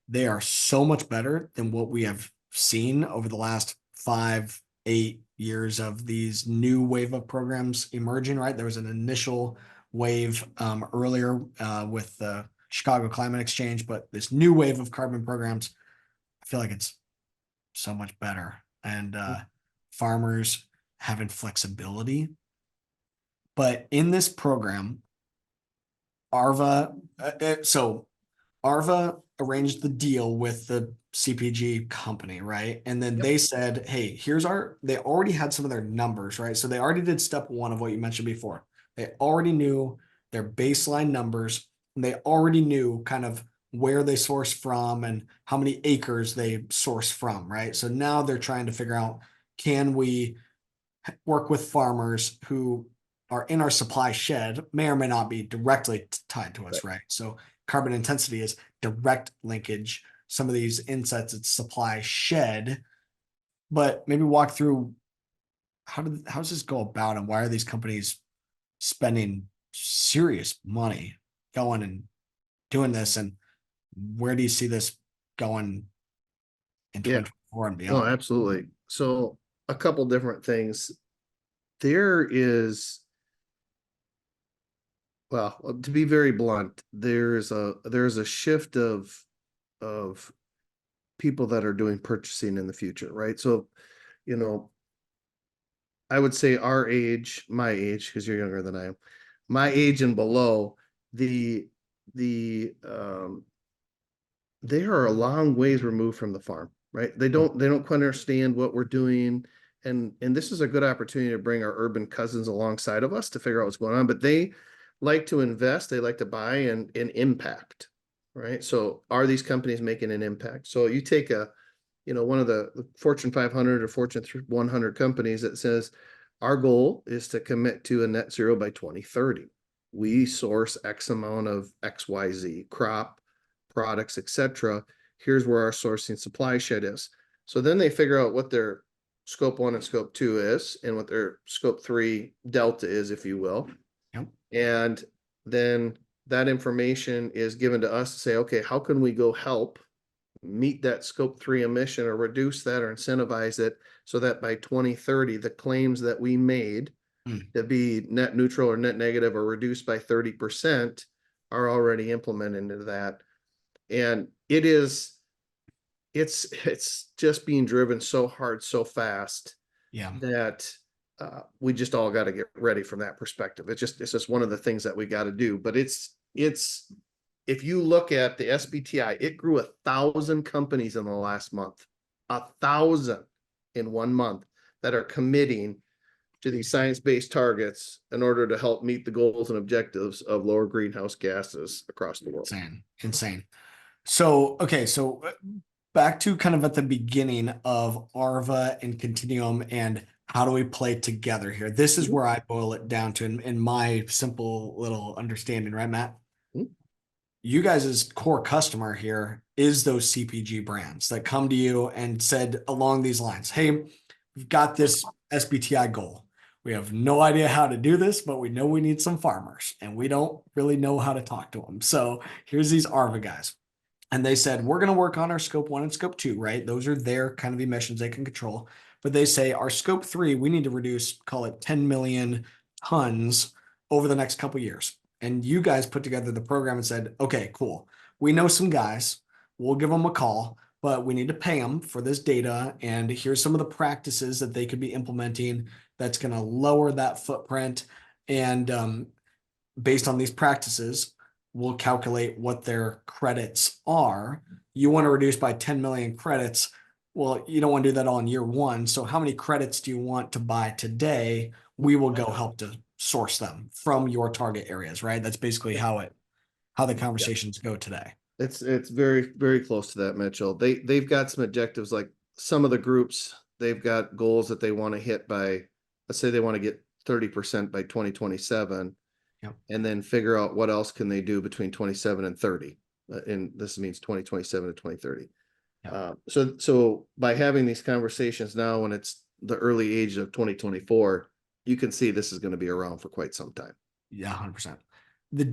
They are so much better than what we have seen over the last 5, 8 years of these new wave of programs emerging, right? There was an initial wave earlier with the Chicago Climate Exchange, but this new wave of carbon programs, I feel like it's so much better. And farmers having flexibility. But in this program, Arva, so Arva arranged the deal with the CPG company, right? And then Yep. they said, hey, here's our, they already had some of their numbers, right? So they already did step one of what you mentioned before. They already knew their baseline numbers, and they already knew kind of where they source from and how many acres they source from, right? So now they're trying to figure out, can we work with farmers who are in our supply shed, may or may not be directly tied to us, Right. right? So carbon intensity is direct linkage. Some of these insets, it's supply shed, but maybe walk through how does this go about and why are these companies spending serious money going and doing this, and where do you see this going in Yeah. 2024 and No, beyond? absolutely. So a couple different things. There is, well, to be very blunt, there's a shift of people that are doing purchasing in the future, right? So, you know, I would say our age, my age, because you're younger than I am, my age and below, the the they are a long ways removed from the farm, right? They don't quite understand what we're doing. And this is a good opportunity to bring our urban cousins alongside of us to figure out what's going on. But they like to invest, they like to buy and impact, right? So are these companies making an impact? So you take one of the Fortune 500 or Fortune 100 companies that says our goal is to commit to a net zero by 2030. We source X amount of XYZ crop, products, etc. Here's where our sourcing supply shed is. So then they figure out what their scope 1 and scope 2 is and what their scope 3 delta is, if you will. Yep. And then that information is given to us to say, okay, how can we go help meet that scope 3 emission or reduce that or incentivize it so that by 2030, the claims that we made to be net neutral or net negative or reduced by 30% are already implemented into that. And it's just being driven so hard, so fast Yeah. that we just all got to get ready from that perspective. It's just one of the things that we got to do. But it's if you look at the SBTI, it grew 1,000 companies in the last month, 1,000 in 1 month that are committing to these science-based targets in order to help meet the goals and objectives of lower greenhouse gases across the world. Insane. So, okay, so back to kind of at the beginning of Arva and Continuum and how do we play together here? This is Mhm. where I boil it down to in my simple little understanding, right, Matt? Mhm. You guys' core customer here is those CPG brands that come to you and said along these lines, hey, we've got this SBTI goal. We have no idea how to do this, but we know we need some farmers and we don't really know how to talk to them. So here's these Arva guys. And they said, we're going to work on our scope 1 and scope 2, right? Those are their kind of emissions they can control. But they say our scope 3, we need to reduce, call it 10 million tons over the next couple years. And you guys put together the program and said, okay, cool. We know some guys. We'll give them a call, but we need to pay them for this data. And here's some of the practices that they could be implementing that's going to lower that footprint. And based on these practices, we'll calculate what their credits are you want to reduce by 10 million credits. Well, you don't want to do that all in year one. So how many credits do you want to buy today? We will go help to source them from your target areas, right? That's basically how the Yeah. conversations go today. It's very, very close to that, Mitchell. They've got some objectives, like some of the groups, they've got goals that they want to hit by, let's say they want to get 30% by 2027, Yep. and then figure out what else can they do between 27 and 30. And this means 2027 to 2030. Yep. So by having these conversations now, when it's the early age of 2024, you can see this is going to be around for quite some time. Yeah, 100%. The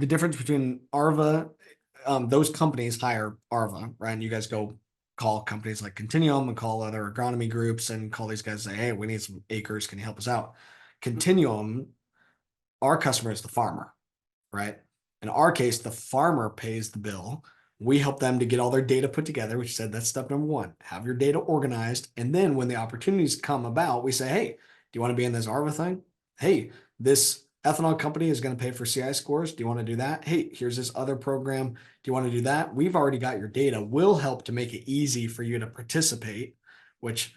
difference between Arva, those companies hire Arva, right? And you guys go call companies like Continuum and call other agronomy groups and call these guys and say, hey, we need some acres. Can you help us out? Continuum, our customer is the farmer, right? In our case, the farmer pays the bill. We help them to get all their data put together, which said that's step number one. Have your data organized. And then when the opportunities come about, we say, hey, do you want to be in this Arva thing? Hey, this ethanol company is going to pay for CI scores. Do you want to do that? Hey, here's this other program. Do you want to do that? We've already got your data. We'll help to make it easy for you to participate, which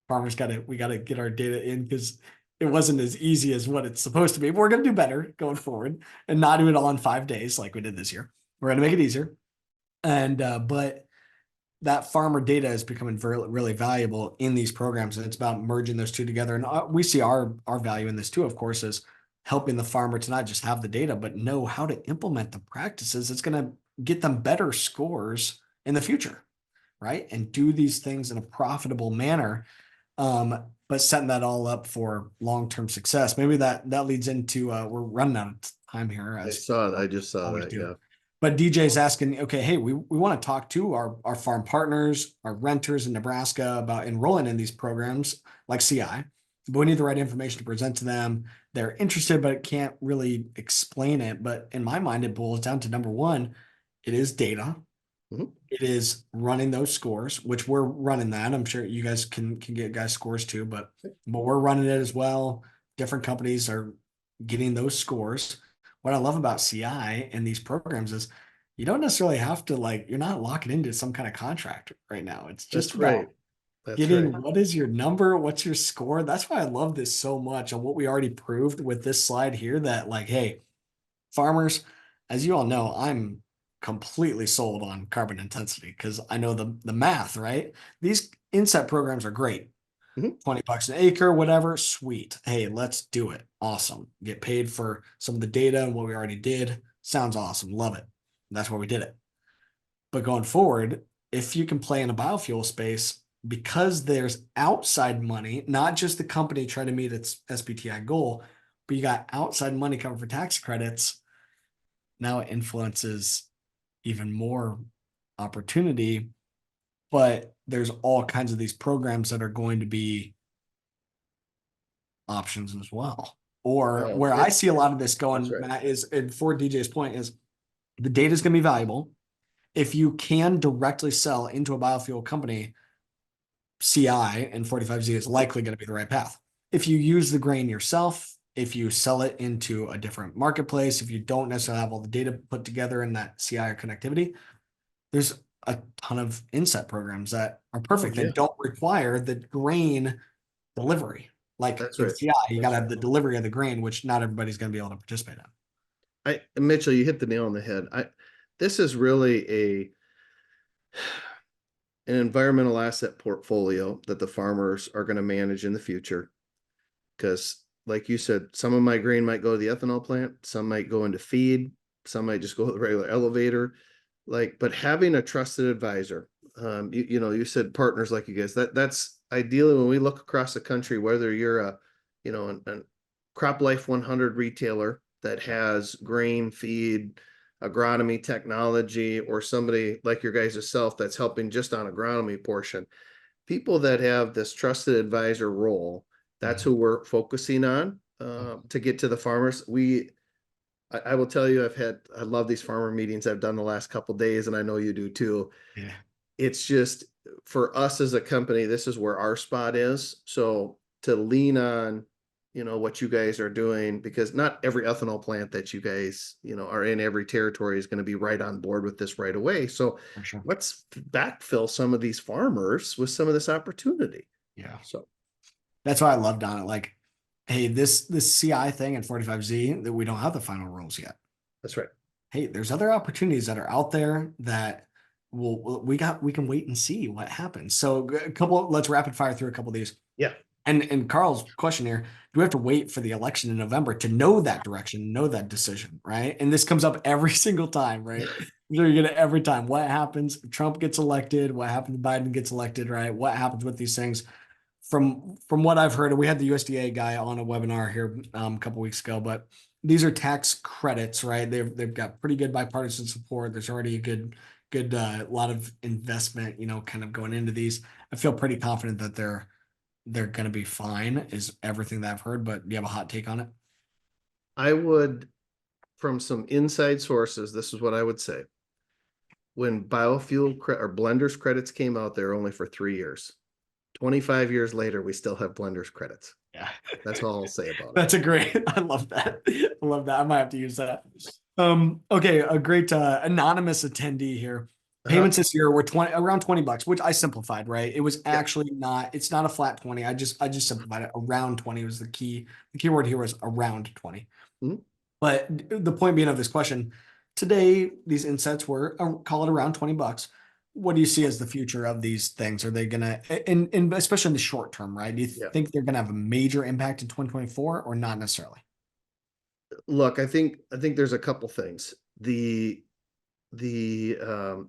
farmers we got to get our data in because it wasn't as easy as what it's supposed to be. But we're going to do better going forward and not do it all in 5 days like we did this year. We're going to make it easier. And, but that farmer data is becoming really valuable in these programs. And it's about merging those two together. And we see our value in this too, of course, is helping the farmer to not just have the data, but know how to implement the practices. It's going to get them better scores in the future, right? And do these things in a profitable manner. But setting that all up for long-term success. Maybe that leads into we're running out of time here as I just saw always that. do. Yeah. But DJ's asking, okay, hey, we want to talk to our farm partners, our renters in Nebraska about enrolling in these programs like CI. But we need the right information to present to them. They're interested, but can't really explain it. But in my mind, it boils down to number one, it is data. Mhm. It is running those scores, which we're running that. I'm sure you guys can get guys scores too, but we're running it as well. Different companies are getting those scores. What I love about CI and these programs is you don't necessarily have to you're not locking into some kind of contract right now. It's just That's right. about That's right. getting what is your number, what's your score. That's why I love this so much on what we already proved with this slide here that hey, farmers, as you all know, I'm completely sold on carbon intensity because I know the math, right? These inset programs are great. Mhm. 20 bucks an acre, whatever, sweet. Hey, let's do it. Awesome. Get paid for some of the data and what we already did. Sounds awesome. Love it. That's why we did it. But going forward, if you can play in a biofuel space, because there's outside money, not just the company trying to meet its SBTI goal, but you got outside money coming for tax credits, now it influences even more opportunity. But there's all kinds of these programs that are going to be options as well. Or Well, where I see a lot of this that's going, right. Matt, is, and for DJ's point, is the data is going to be valuable. If you can directly sell into a biofuel company, CI and 45Z is likely going to be the right path. If you use the grain yourself, if you sell it into a different marketplace, if you don't necessarily have all the data put together in that CI or connectivity, there's a ton of inset programs that are Oh, perfect yeah. that don't require the grain delivery. Like That's in right. CI, you got That's to right. have the delivery of the grain, which not everybody's going to be able to participate in. Mitchell, you hit the nail on the head. This is really an environmental asset portfolio that the farmers are going to manage in the future. Because, like you said, some of my grain might go to the ethanol plant, some might go into feed, some might just go to the regular elevator. But having a trusted advisor, you said partners like you guys. That's ideally when we look across the country, whether you're a Crop Life 100 retailer that has grain, feed, agronomy technology, or somebody like your guys' self that's helping just on agronomy portion. People that have this trusted advisor role, that's Mhm. who we're focusing on to get to the farmers. I will tell you, I love these farmer meetings I've done the last couple days, and I know you do too. Yeah. It's just for us as a company, this is where our spot is. So to lean on, what you guys are doing, because not every ethanol plant that you guys, are in every territory is going to be right on board with this right away. So For sure. let's backfill some of these farmers with some of this opportunity. Yeah. So That's why I loved on it. Like, hey, this CI thing and 45Z that we don't have the final rules yet. that's right. Hey, there's other opportunities that are out there that we can wait and see what happens. So let's rapid fire through a couple of these. Yeah. And Carl's question here, do we have to wait for the election in November to know that direction, know that decision, right? And this comes up every single time, right? You're gonna every time. What happens? Trump gets elected. What happens? Biden gets elected, right? What happens with these things? From what I've heard, we had the USDA guy on a webinar here a couple weeks ago, but these are tax credits, right? They've got pretty good bipartisan support. There's already a good lot of investment, kind of going into these. I feel pretty confident that they're going to be fine, is everything that I've heard. But do you have a hot take on it? I would, from some inside sources, this is what I would say. When biofuel or blenders credits came out, they were only for 3 years. 25 years later, we still have blenders credits. Yeah. That's all I'll say about it. That's a great. I love that. I love that. I might have to use that. Okay, a great anonymous attendee here. Payments this year were around $20, which I simplified, right? It was actually not, it's not a flat 20. I just simplified it. Around 20 was the key. The key word here was around 20. Mhm. But the point being of this question, today these insets were call it around $20. What do you see as the future of these things? Are they gonna, and especially in the short term, right? Do you Yeah. think they're gonna have a major impact in 2024 or not necessarily? Look, I think there's a couple things. The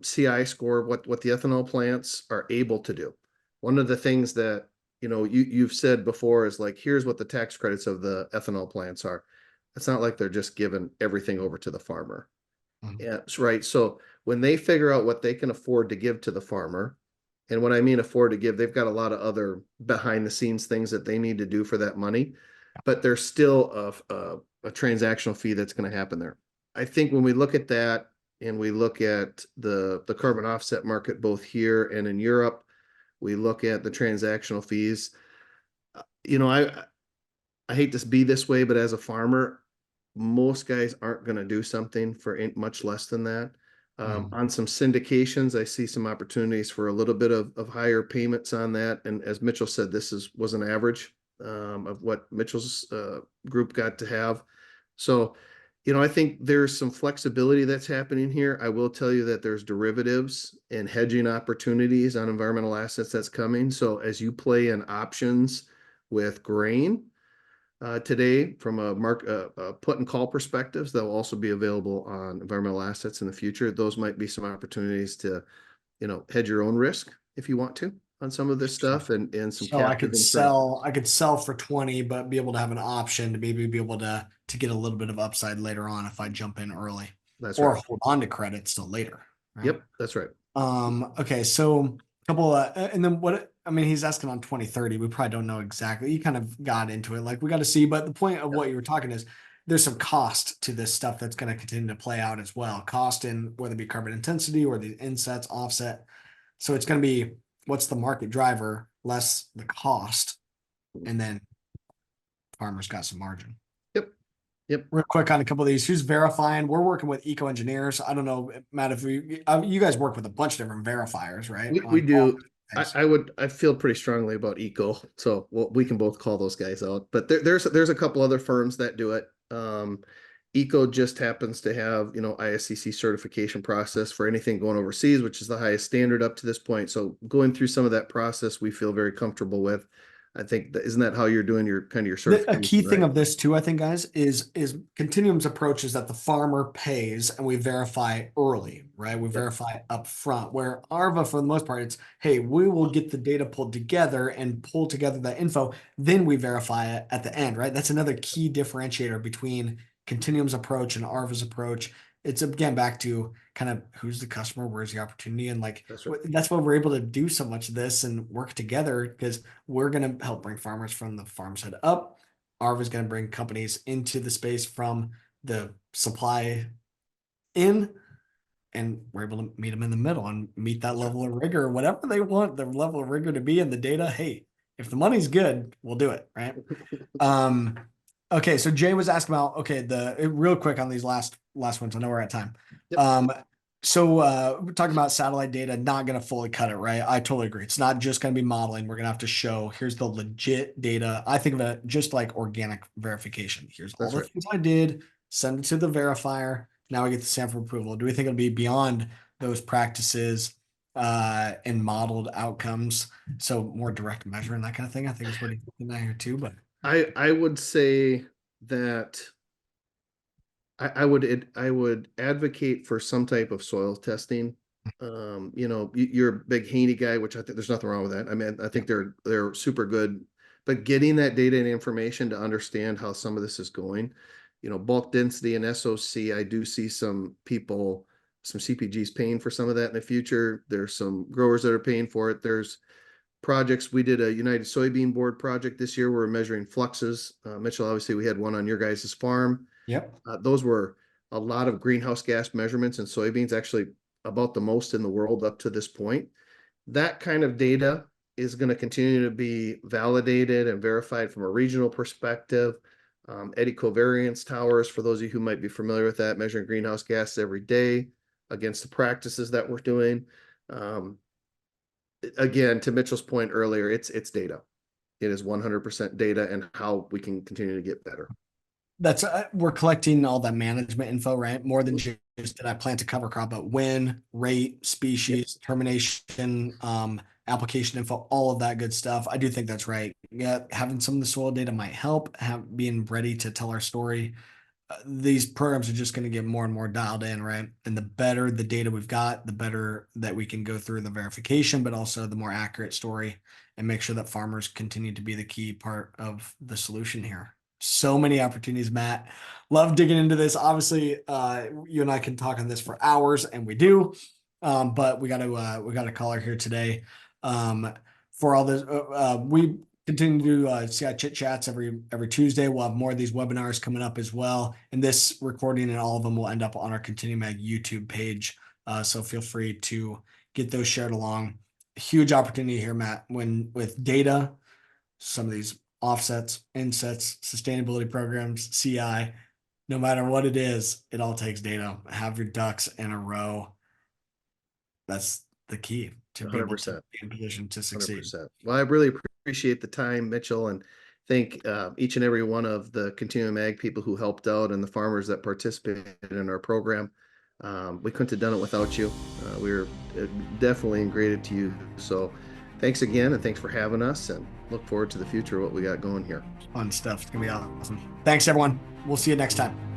CI score, what the ethanol plants are able to do. One of the things that you've said before is like, here's what the tax credits of the ethanol plants are. It's not like they're just giving everything over to the farmer. Mhm. Yeah, that's right. So when they figure out what they can afford to give to the farmer, and when I mean afford to give, they've got a lot of other behind the scenes things that they need to do for that money, but there's still a transactional fee that's going to happen there. I think when we look at that and we look at the carbon offset market both here and in Europe, we look at the transactional fees. You know, I hate to be this way, but as a farmer, most guys aren't going to do something for much less than that. Mhm. On some syndications, I see some opportunities for a little bit of higher payments on that. And as Mitchell said, was an average of what Mitchell's group got to have. So, I think there's some flexibility that's happening here. I will tell you that there's derivatives and hedging opportunities on environmental assets that's coming. So as you play in options with grain, today from a put and call perspectives that will also be available on environmental assets in the future. Those might be some opportunities to, hedge your own risk if you want to on some of this stuff and some So I captive could insurance. sell for 20, but be able to have an option to maybe be able to get a little bit of upside later on if I jump in early That's or right. hold on to credits till later. Right. Yep, that's right. Okay, so a couple and then what I mean, he's asking on 2030. We probably don't know exactly. You kind of got into it. Like we got to see, but the point of Yep. what you were talking is there's some cost to this stuff that's going to continue to play out as well. Cost in whether it be carbon intensity or the insets offset. So it's going to be what's the market driver less the cost, and then farmers got some margin. Yep. Yep. Real quick on a couple of these, who's verifying? We're working with eco engineers. I don't know, Matt, if you guys work with a bunch of different verifiers, right? We On all do. things. I feel pretty strongly about eco, so we can both call those guys out. But there's a couple other firms that do it. Eco just happens to have ISCC certification process for anything going overseas, which is the highest standard up to this point. So going through some of that process, we feel very comfortable with. I think isn't that how you're doing your kind of your A key certification, thing right? of this too, I think, guys, is Continuum's approach is that the farmer pays and we verify early, right? We Yep, verify up front. Where Arva, for the most part, it's hey, we will get the data pulled together and pull together that info, then we verify it at the end, right? That's another key differentiator between Continuum's approach and Arva's approach. It's again back to kind of who's the customer, where's the opportunity, and like that's right. that's why we're able to do so much of this and work together because we're going to help bring farmers from the farm side up. Arva is going to bring companies into the space from the supply in, and we're able to meet them in the middle and meet that That's right. level of rigor, whatever they want the level of rigor to be in the data. Hey, if the money's good, we'll do it, right? Um, okay, so Jay was asking about real quick on these last ones. I know we're at time. Yep. We're talking about satellite data, not going to fully cut it, right? I totally agree. It's not just going to be modeling. We're going to have to show here's the legit data. I think of it just like organic verification. Here's all That's the right. things I did, send it to the verifier. Now I get the sample approval. Do we think it'll be beyond those practices and modeled outcomes? So more direct measuring, that kind of thing. I think is what he's in there too, but I would say that I would advocate for some type of soil testing. You're a big Haney guy, which I think there's nothing wrong with that. I mean, I think they're super good, but getting that data and information to understand how some of this is going, bulk density and SOC, I do see some people, some CPGs paying for some of that in the future. There's some growers that are paying for it. There's projects. We did a United Soybean Board project this year. We're measuring fluxes. Mitchell, obviously we had one on your guys' farm. yep. Those were a lot of greenhouse gas measurements in soybeans, actually about the most in the world up to this point. That kind of data is going to continue to be validated and verified from a regional perspective. Eddy covariance towers, for those of you who might be familiar with that, measuring greenhouse gas every day against the practices that we're doing. Again, to Mitchell's point earlier, it's data. It is 100% data and how we can continue to get better. That's we're collecting all that management info, right? More than just did I plant a cover crop, but when, rate, species, termination, application info, all of that good stuff. I do think that's right. Yeah, having some of the soil data might help. Being ready to tell our story. These programs are just going to get more and more dialed in, right? And the better the data we've got, the better that we can go through the verification, but also the more accurate story and make sure that farmers continue to be the key part of the solution here. So many opportunities, Matt. Love digging into this. Obviously, you and I can talk on this for hours, and we do. But we got a caller here today. For all this, we continue to do CI chit chats every Tuesday. We'll have more of these webinars coming up as well. And this recording and all of them will end up on our Continuum Ag YouTube page. So feel free to get those shared along. Huge opportunity here, Matt, when with data, some of these offsets, insets, sustainability programs, CI, no matter what it is, it all takes data. Have your ducks in a row. That's the key to be able to 100%. be in position to succeed. 100%. Well, I really appreciate the time, Mitchell, and thank each and every one of the Continuum Ag people who helped out and the farmers that participated in our program. We couldn't have done it without you. We're definitely indebted to you. So thanks again, and thanks for having us, and look forward to the future of what we got going here. Fun stuff. It's going to be awesome. Thanks, everyone. We'll see you next time.